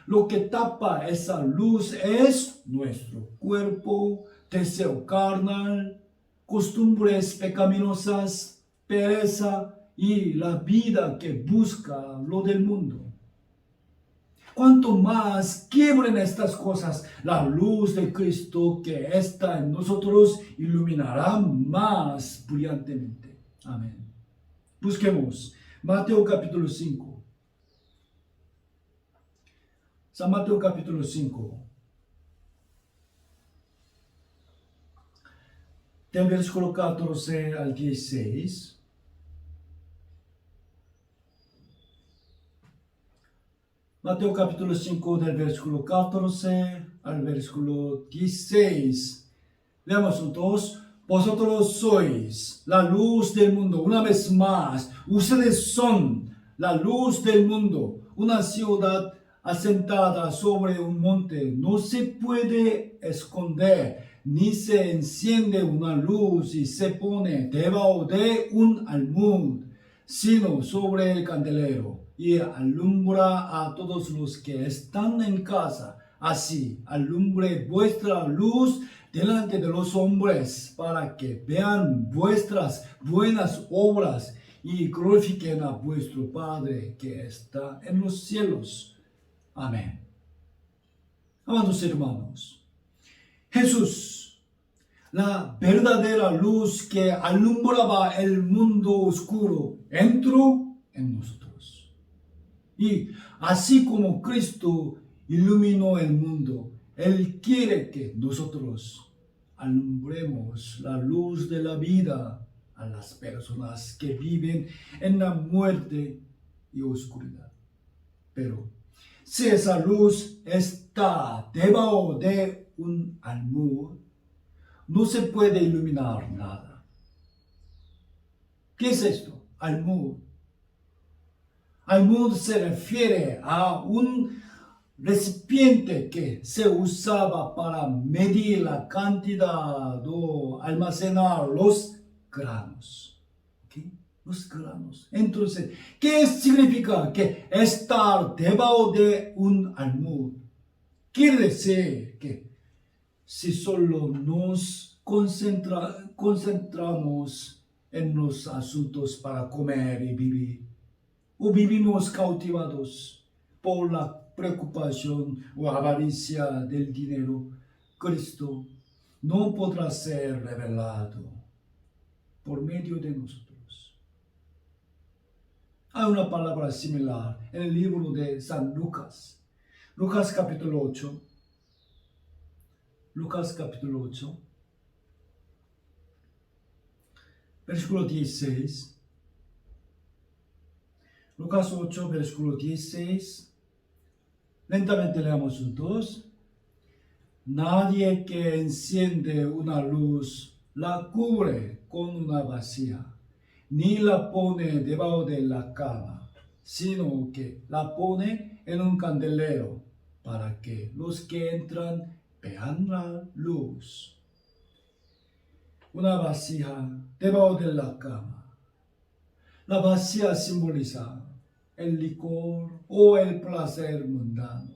Lo que tapa esa luz es nuestro cuerpo, deseo carnal, costumbres pecaminosas, pereza y la vida que busca lo del mundo. Cuanto más quiebren estas cosas, la luz de Cristo que está en nosotros iluminará más brillantemente. Amén. Busquemos Mateo capítulo 5. San Mateo capítulo 5. Del versículo 14 al 16. Mateo capítulo 5 del versículo 14 al versículo 16. Leamos juntos. Vosotros sois la luz del mundo. Una vez más, ustedes son la luz del mundo. Una ciudad asentada sobre un monte no se puede esconder, ni se enciende una luz y se pone debajo de un almud, sino sobre el candelero, y alumbra a todos los que están en casa. Así alumbre vuestra luz delante de los hombres, para que vean vuestras buenas obras y glorifiquen a vuestro Padre que está en los cielos. Amén. Amados hermanos, Jesús, la verdadera luz que alumbraba el mundo oscuro, entró en nosotros. Y así como Cristo iluminó el mundo, Él quiere que nosotros alumbremos la luz de la vida a las personas que viven en la muerte y oscuridad. Pero si esa luz está debajo de un almud, no se puede iluminar nada. ¿Qué es esto? Almud. Almud se refiere a un recipiente que se usaba para medir la cantidad o almacenar los granos. ¿Okay? Los granos. Entonces, ¿qué significa que estar debajo de un almud? Quiere decir que si solo nos concentramos en los asuntos para comer y vivir, o vivimos cautivados por la preocupación o avaricia del dinero, Cristo no podrá ser revelado por medio de nosotros. Hay una palabra similar en el libro de San Lucas. Lucas capítulo 8. Lucas capítulo 8. Versículo 16. Lucas 8, versículo 16. Lentamente leamos juntos. Nadie que enciende una luz la cubre con una vasija, ni la pone debajo de la cama, sino que la pone en un candelero para que los que entran vean la luz. Una vasija debajo de la cama. La vasija simboliza el licor o el placer mundano.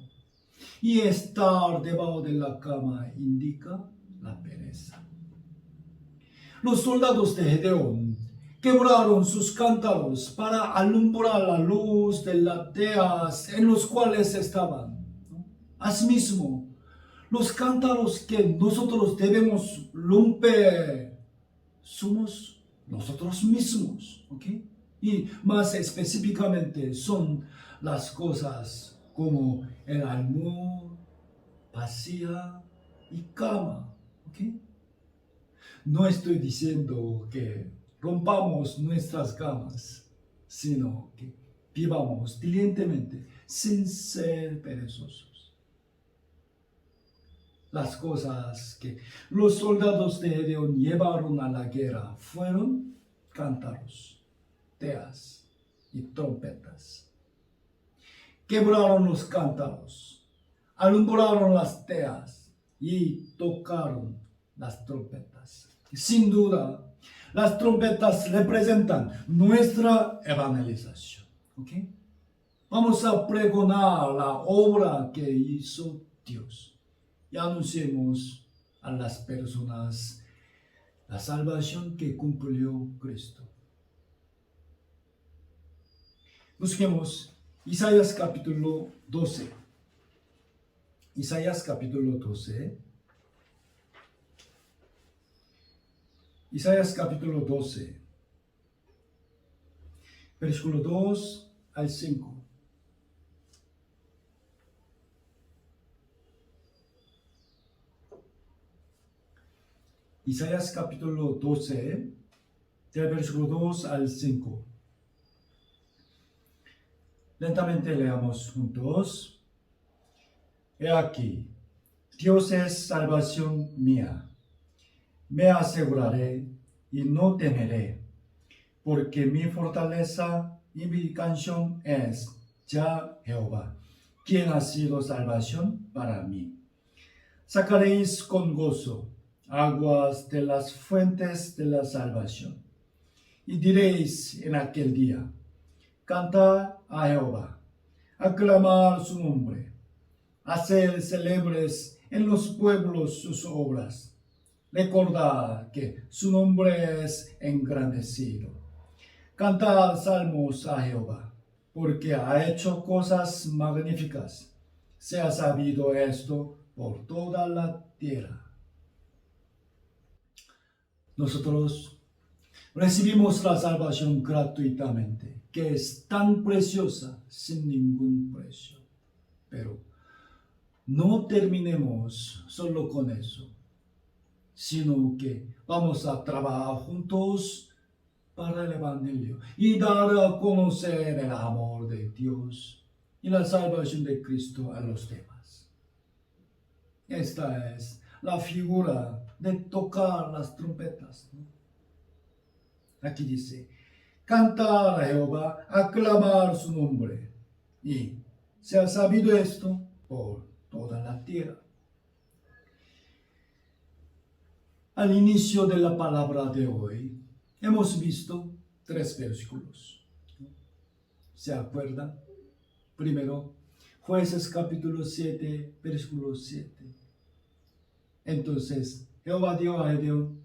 Y estar debajo de la cama indica la pereza. Los soldados de Gedeón quebraron sus cántaros para alumbrar la luz de las teas en los cuales estaban. Asimismo, los cántaros que nosotros debemos romper somos nosotros mismos, ¿ok? Y más específicamente son las cosas como el almud, vasija y cama, ¿ok? No estoy diciendo que rompamos nuestras camas, sino que vivamos diligentemente sin ser perezosos. Las cosas que los soldados de Gedeón llevaron a la guerra fueron cántaros, teas y trompetas. Quebraron los cántaros, alumbraron las teas y tocaron las trompetas. Sin duda, las trompetas representan nuestra evangelización. ¿Okay? Vamos a pregonar la obra que hizo Dios y anunciemos a las personas la salvación que cumplió Cristo. Busquemos Isaías capítulo 12. Isaías capítulo 12. Isaías capítulo 12. Versículo 2 al 5. Isaías capítulo 12, del versículo 2 al 5. Lentamente leamos juntos. He aquí, Dios es salvación mía. Me aseguraré y no temeré, porque mi fortaleza y mi canción es ya Jehová, quien ha sido salvación para mí. Sacaréis con gozo aguas de las fuentes de la salvación. Y diréis en aquel día, cantad a Jehová, aclamar su nombre, hacer célebres en los pueblos sus obras. Recordad que su nombre es engrandecido. Cantad salmos a Jehová, porque ha hecho cosas magníficas. Se ha sabido esto por toda la tierra. Nosotros recibimos la salvación gratuitamente, que es tan preciosa sin ningún precio. Pero no terminemos solo con eso, sino que vamos a trabajar juntos para el Evangelio y dar a conocer el amor de Dios y la salvación de Cristo a los demás. Esta es la figura de tocar las trompetas, ¿no? Aquí dice, cantar a Jehová, aclamar su nombre. Y se ha sabido esto por toda la tierra. Al inicio de la palabra de hoy, hemos visto 3 versículos. ¿Se acuerdan? Primero, Jueces capítulo 7, versículo 7. Entonces, Jehová dijo a Gedeón,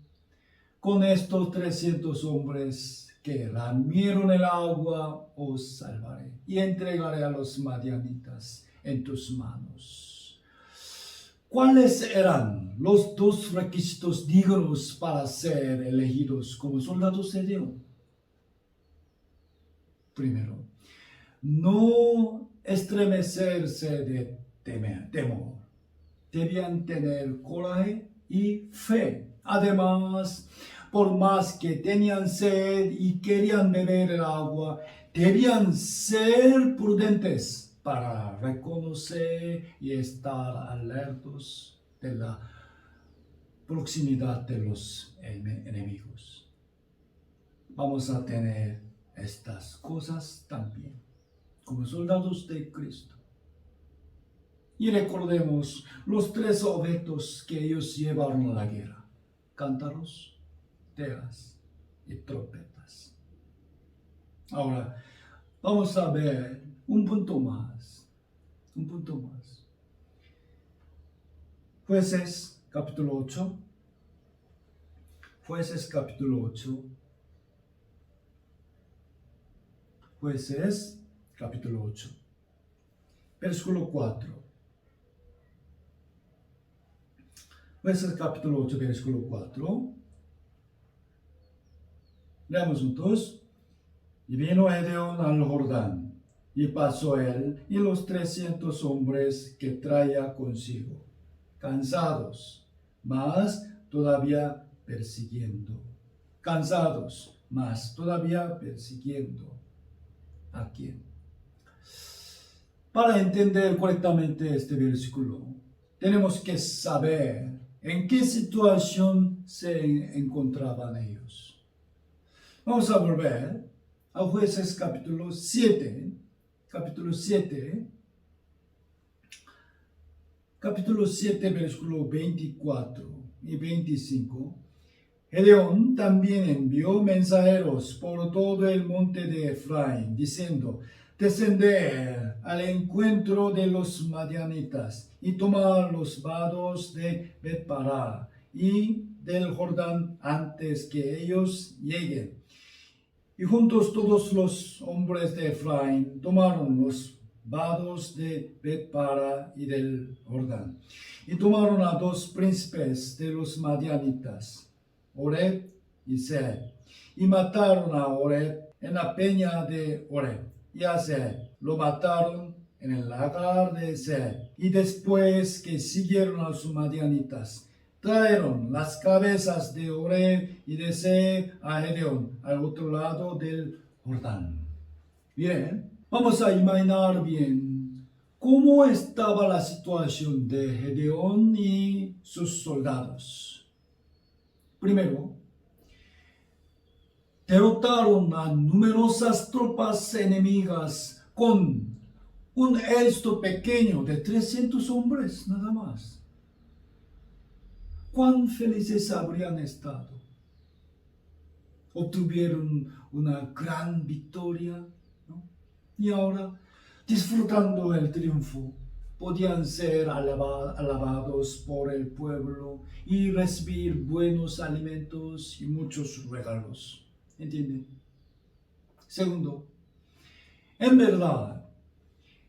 con estos 300 hombres que lamieron el agua, os salvaré y entregaré a los madianitas en tus manos. ¿Cuáles eran los 2 requisitos dignos para ser elegidos como soldados de Dios? Primero, no estremecerse de temor. Debían tener coraje y fe. Además, por más que tenían sed y querían beber el agua, debían ser prudentes para reconocer y estar alertos de la proximidad de los enemigos. Vamos a tener estas cosas también como soldados de Cristo. Y recordemos los 3 objetos que ellos llevaron a la guerra: cántaros, teas y trompetas. Ahora, vamos a ver un punto más. Jueces capítulo 8. Jueces capítulo 8. Jueces capítulo 8. Versículo 4. Jueces capítulo 8, versículo 4. Leamos juntos. Y vino Gedeón al Jordán, y pasó él y los 300 hombres que traía consigo, cansados, mas todavía persiguiendo. Cansados, mas todavía persiguiendo. ¿A quién? Para entender correctamente este versículo, tenemos que saber en qué situación se encontraban ellos. Vamos a volver a Jueces capítulo 7. Capítulo 7, versículo 24 y 25. Gedeón también envió mensajeros por todo el monte de Efraín, diciendo, descender al encuentro de los madianitas y tomar los vados de Bet-Pará y del Jordán antes que ellos lleguen. Y juntos todos los hombres de Efraín tomaron los vados de Bet-Pará y del Jordán, y tomaron a 2 príncipes de los madianitas, Oreb y Zeb, y mataron a Oreb en la peña de Oreb, y a Zeb lo mataron en el lagar de Zeb. Y después que siguieron a los madianitas, trajeron las cabezas de Oreb y de Zeb a Gedeón al otro lado del Jordán. Bien, vamos a imaginar bien cómo estaba la situación de Gedeón y sus soldados. Primero, derrotaron a numerosas tropas enemigas con un ejército pequeño de 300 hombres nada más. ¿Cuán felices habrían estado? Obtuvieron una gran victoria, ¿no? Y ahora, disfrutando el triunfo, podían ser alabados por el pueblo y recibir buenos alimentos y muchos regalos. ¿Entienden? Segundo, en verdad,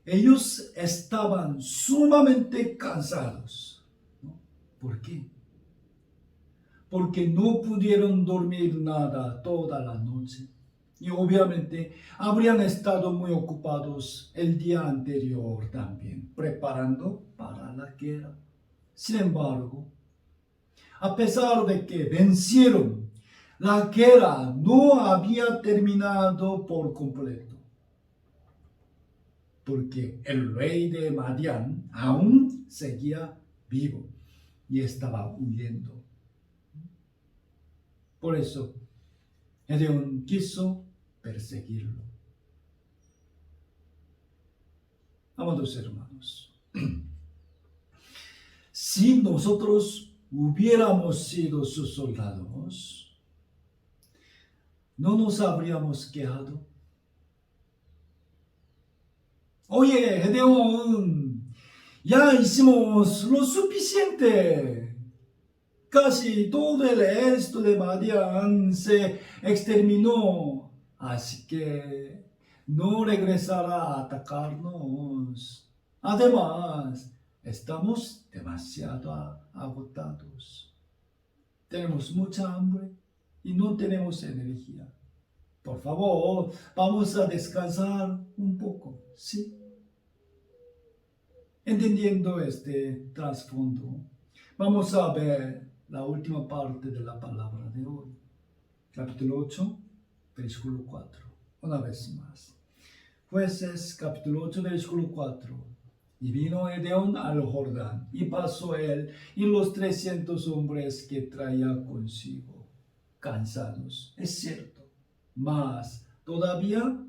ellos estaban sumamente cansados, ¿no? ¿Por qué? Porque no pudieron dormir nada toda la noche. Y obviamente habrían estado muy ocupados el día anterior también, preparando para la guerra. Sin embargo, a pesar de que vencieron, la guerra no había terminado por completo, porque el rey de Madián aún seguía vivo y estaba huyendo. Por eso, Gedeón quiso perseguirlo. Amados hermanos, si nosotros hubiéramos sido sus soldados, no nos habríamos quejado. Oye, Gedeón, ya hicimos lo suficiente. Casi todo el ejército de Madián se exterminó, así que no regresará a atacarnos. Además, estamos demasiado agotados. Tenemos mucha hambre y no tenemos energía. Por favor, vamos a descansar un poco, ¿sí? Entendiendo este trasfondo, vamos a ver la última parte de la palabra de hoy. Capítulo 8, versículo 4. Una vez más. Jueces, capítulo 8, versículo 4. Y vino Gedeón al Jordán, y pasó él y los 300 hombres que traía consigo, cansados, es cierto, mas todavía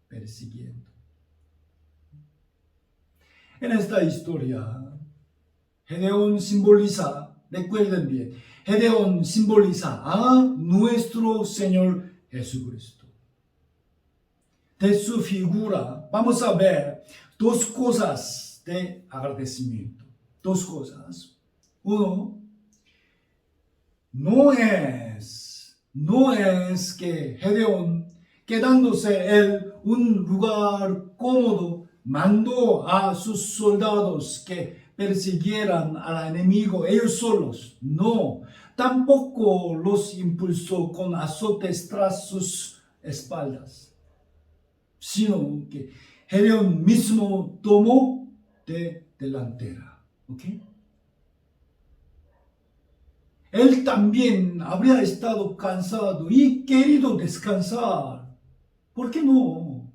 persiguiendo. En esta historia, Gedeón simboliza, recuerden bien, Gedeón simboliza a nuestro Señor Jesucristo. De su figura vamos a ver dos cosas de agradecimiento. Dos cosas. Uno, no es que Gedeón, quedándose en un lugar cómodo, mandó a sus soldados que persiguieran al enemigo ellos solos. No, tampoco los impulsó con azotes tras sus espaldas, sino que Gedeón mismo tomó de delantera. ¿Ok? Él también habría estado cansado y querido descansar. ¿Por qué no?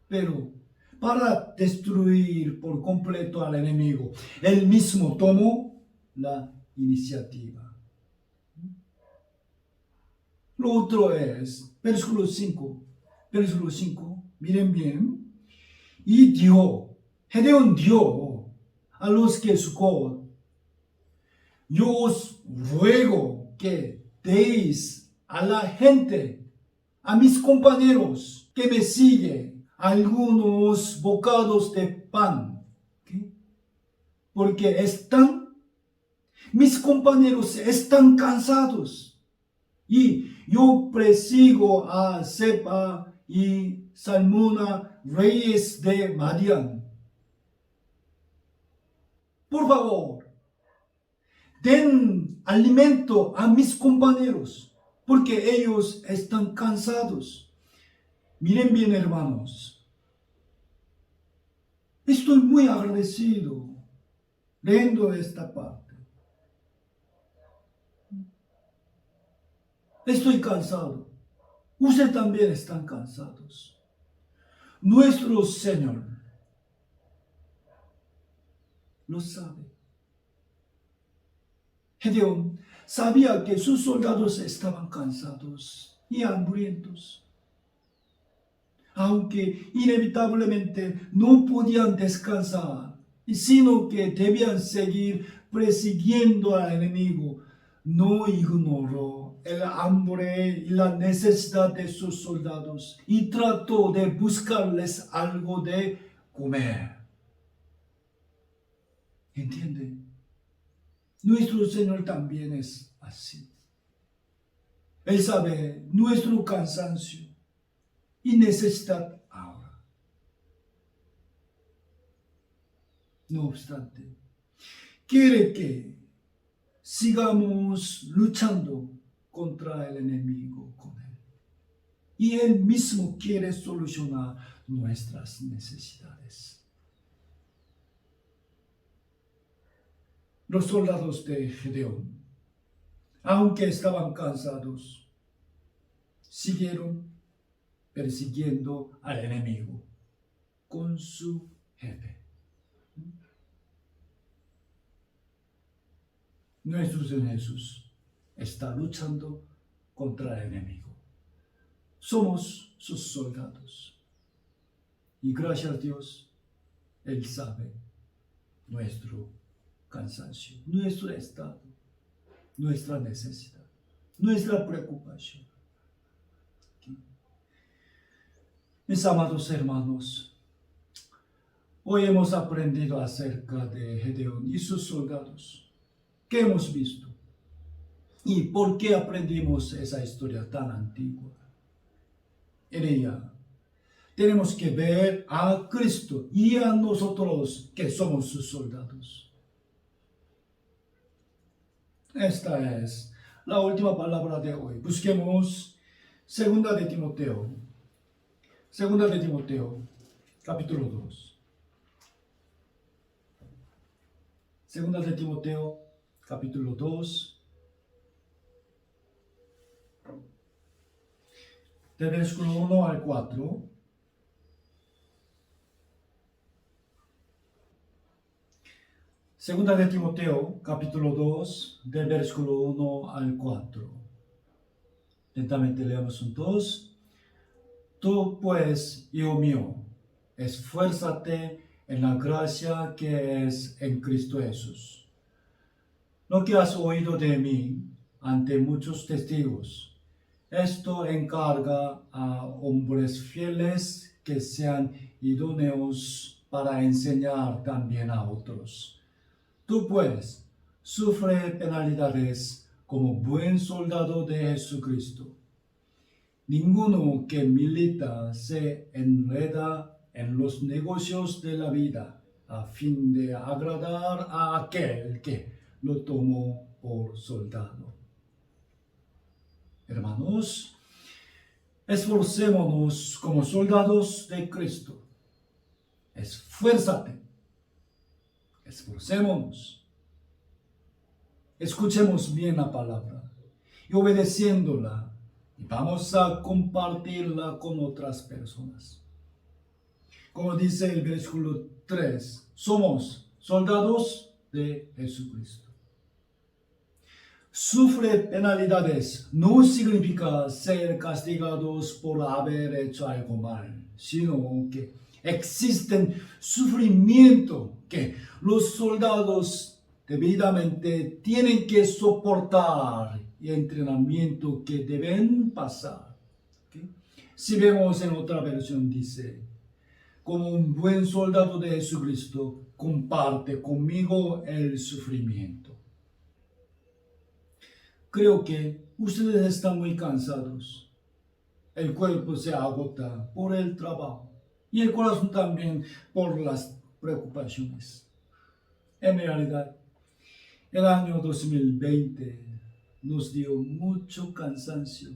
Pero para destruir por completo al enemigo, él mismo tomó la iniciativa. Lo otro es, versículo 5, miren bien, y Gedeón dio a los que Sucot: yo os ruego que deis a la gente, a mis compañeros que me siguen, algunos bocados de pan. ¿Okay? Porque mis compañeros están cansados. Y yo persigo a Seba y Salmuna, reyes de Madián. Por favor, den alimento a mis compañeros, porque ellos están cansados. Miren bien, hermanos, estoy muy agradecido leyendo esta parte. Estoy cansado. Ustedes también están cansados. Nuestro Señor lo sabe. Gedeón sabía que sus soldados estaban cansados y hambrientos. Aunque inevitablemente no podían descansar, sino que debían seguir persiguiendo al enemigo, no ignoró el hambre y la necesidad de sus soldados y trató de buscarles algo de comer. ¿Entiende? Nuestro Señor también es así. Él sabe nuestro cansancio y necesidad ahora. No obstante, quiere que sigamos luchando contra el enemigo con él. Y él mismo quiere solucionar nuestras necesidades. Los soldados de Gedeón aunque estaban cansados, siguieron persiguiendo al enemigo con su jefe. Nuestro Señor Jesús está luchando contra el enemigo. Somos sus soldados. Y gracias a Dios, Él sabe nuestro cansancio, nuestro estado, nuestra necesidad, nuestra preocupación. Mis amados hermanos, hoy hemos aprendido acerca de Gedeón y sus soldados. ¿Qué hemos visto? ¿Y por qué aprendimos esa historia tan antigua? En ella tenemos que ver a Cristo y a nosotros que somos sus soldados. Esta es la última palabra de hoy. Busquemos Segunda de Timoteo, capítulo 2. Segunda de Timoteo, capítulo 2. Del versículo 1 al 4. Segunda de Timoteo, capítulo 2, del versículo 1 al 4. Lentamente leamos juntos. Tú pues, hijo mío, esfuérzate en la gracia que es en Cristo Jesús. Lo que has oído de mí ante muchos testigos, esto encarga a hombres fieles que sean idóneos para enseñar también a otros. Tú pues, sufre penalidades como buen soldado de Jesucristo. Ninguno que milita se enreda en los negocios de la vida a fin de agradar a aquel que lo tomó por soldado. Hermanos, esforcémonos como soldados de Cristo. Esfuérzate. Esforcémonos. Escuchemos bien la palabra y obedeciéndola, y vamos a compartirla con otras personas. Como dice el versículo 3, somos soldados de Jesucristo. Sufre penalidades no significa ser castigados por haber hecho algo mal, sino que existen sufrimiento que los soldados debidamente tienen que soportar y entrenamiento que deben pasar. ¿Okay? Si vemos en otra versión dice, como un buen soldado de Jesucristo, comparte conmigo el sufrimiento. Creo que ustedes están muy cansados. El cuerpo se agota por el trabajo y el corazón también por las preocupaciones. En realidad, el año 2020 nos dio mucho cansancio.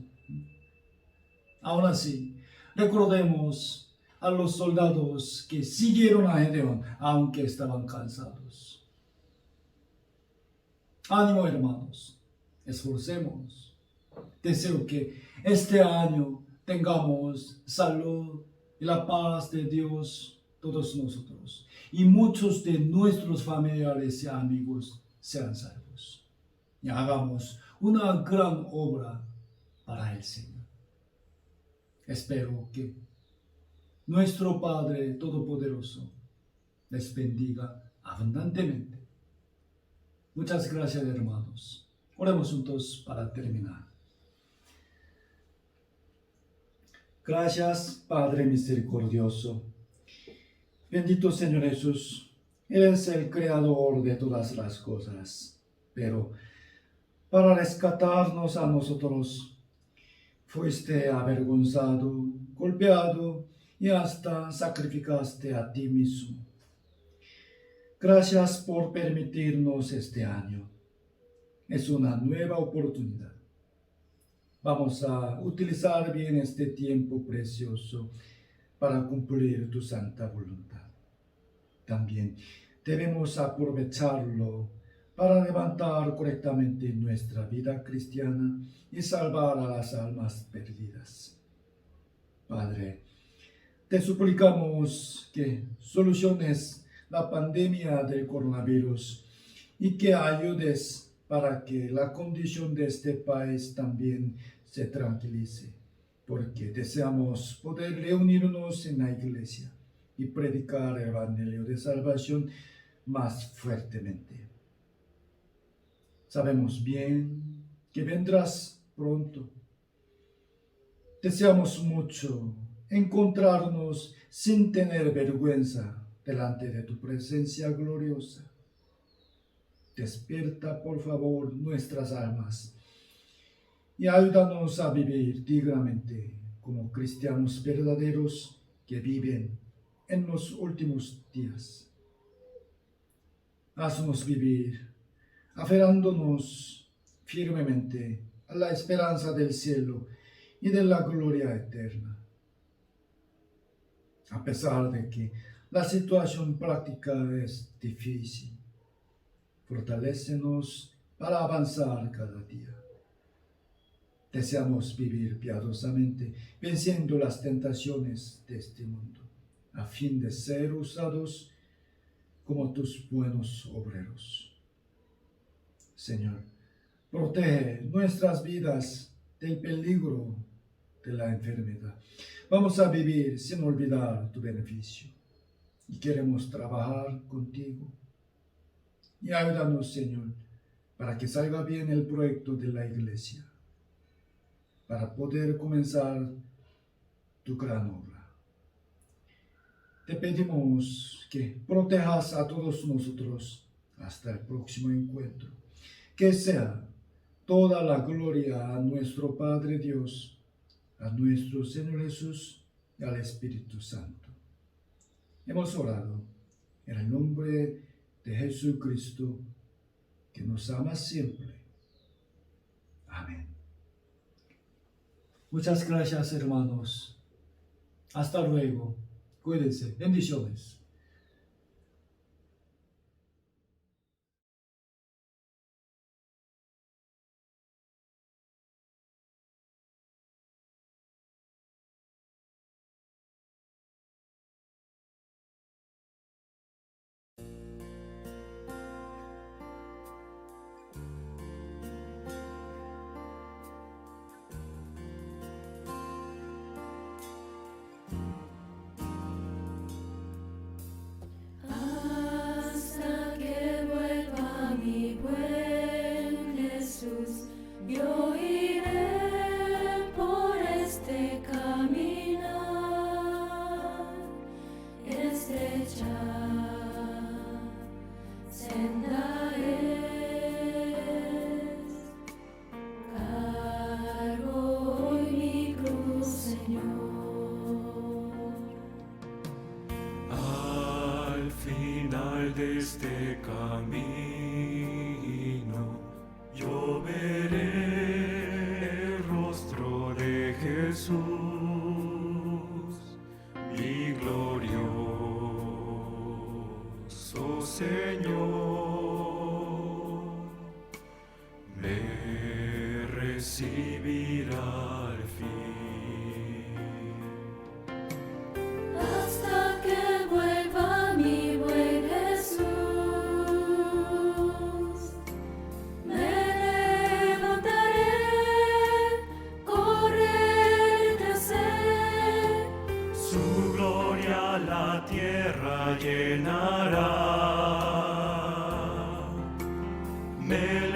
Aún así, recordemos a los soldados que siguieron a Gedeón aunque estaban cansados. Ánimo, hermanos. Esforcémonos. Deseo que este año tengamos salud y la paz de Dios, todos nosotros, y muchos de nuestros familiares y amigos sean salvos. Y hagamos una gran obra para el Señor. Espero que nuestro Padre Todopoderoso les bendiga abundantemente. Muchas gracias, hermanos. Oremos juntos para terminar. Gracias, Padre misericordioso. Bendito Señor Jesús, eres el creador de todas las cosas, pero para rescatarnos a nosotros, fuiste avergonzado, golpeado y hasta sacrificaste a ti mismo. Gracias por permitirnos este año. Es una nueva oportunidad. Vamos a utilizar bien este tiempo precioso para cumplir tu santa voluntad. También debemos aprovecharlo para levantar correctamente nuestra vida cristiana y salvar a las almas perdidas. Padre, te suplicamos que soluciones la pandemia del coronavirus y que ayudes para que la condición de este país también se tranquilice, porque deseamos poder reunirnos en la iglesia y predicar el evangelio de salvación más fuertemente. Sabemos bien que vendrás pronto. Deseamos mucho encontrarnos sin tener vergüenza delante de tu presencia gloriosa. Despierta, por favor, nuestras almas y ayúdanos a vivir dignamente como cristianos verdaderos que viven en los últimos días. Haznos vivir aferrándonos firmemente a la esperanza del cielo y de la gloria eterna. A pesar de que la situación práctica es difícil, fortalécenos para avanzar cada día. Deseamos vivir piadosamente, venciendo las tentaciones de este mundo, a fin de ser usados como tus buenos obreros. Señor, protege nuestras vidas del peligro de la enfermedad. Vamos a vivir sin olvidar tu beneficio y queremos trabajar contigo. Y ayúdanos, Señor, para que salga bien el proyecto de la iglesia, para poder comenzar tu gran obra. Te pedimos que protejas a todos nosotros hasta el próximo encuentro. Que sea toda la gloria a nuestro Padre Dios, a nuestro Señor Jesús y al Espíritu Santo. Hemos orado en el nombre de Jesucristo, que nos ama siempre. Amén. Muchas gracias, hermanos. Hasta luego. Cuídense. Bendiciones. Hasta que vuelva mi buen Jesús, yo iré por este caminar, estrecha senda es, cargo hoy mi cruz, Señor. Al final de este camino, yo veré el rostro de Jesús, mi glorioso Señor, me recibirá al fin. Hasta que vuelva mi buen Jesús, me levantaré, correr tras él. Su gloria la tierra llenará. Me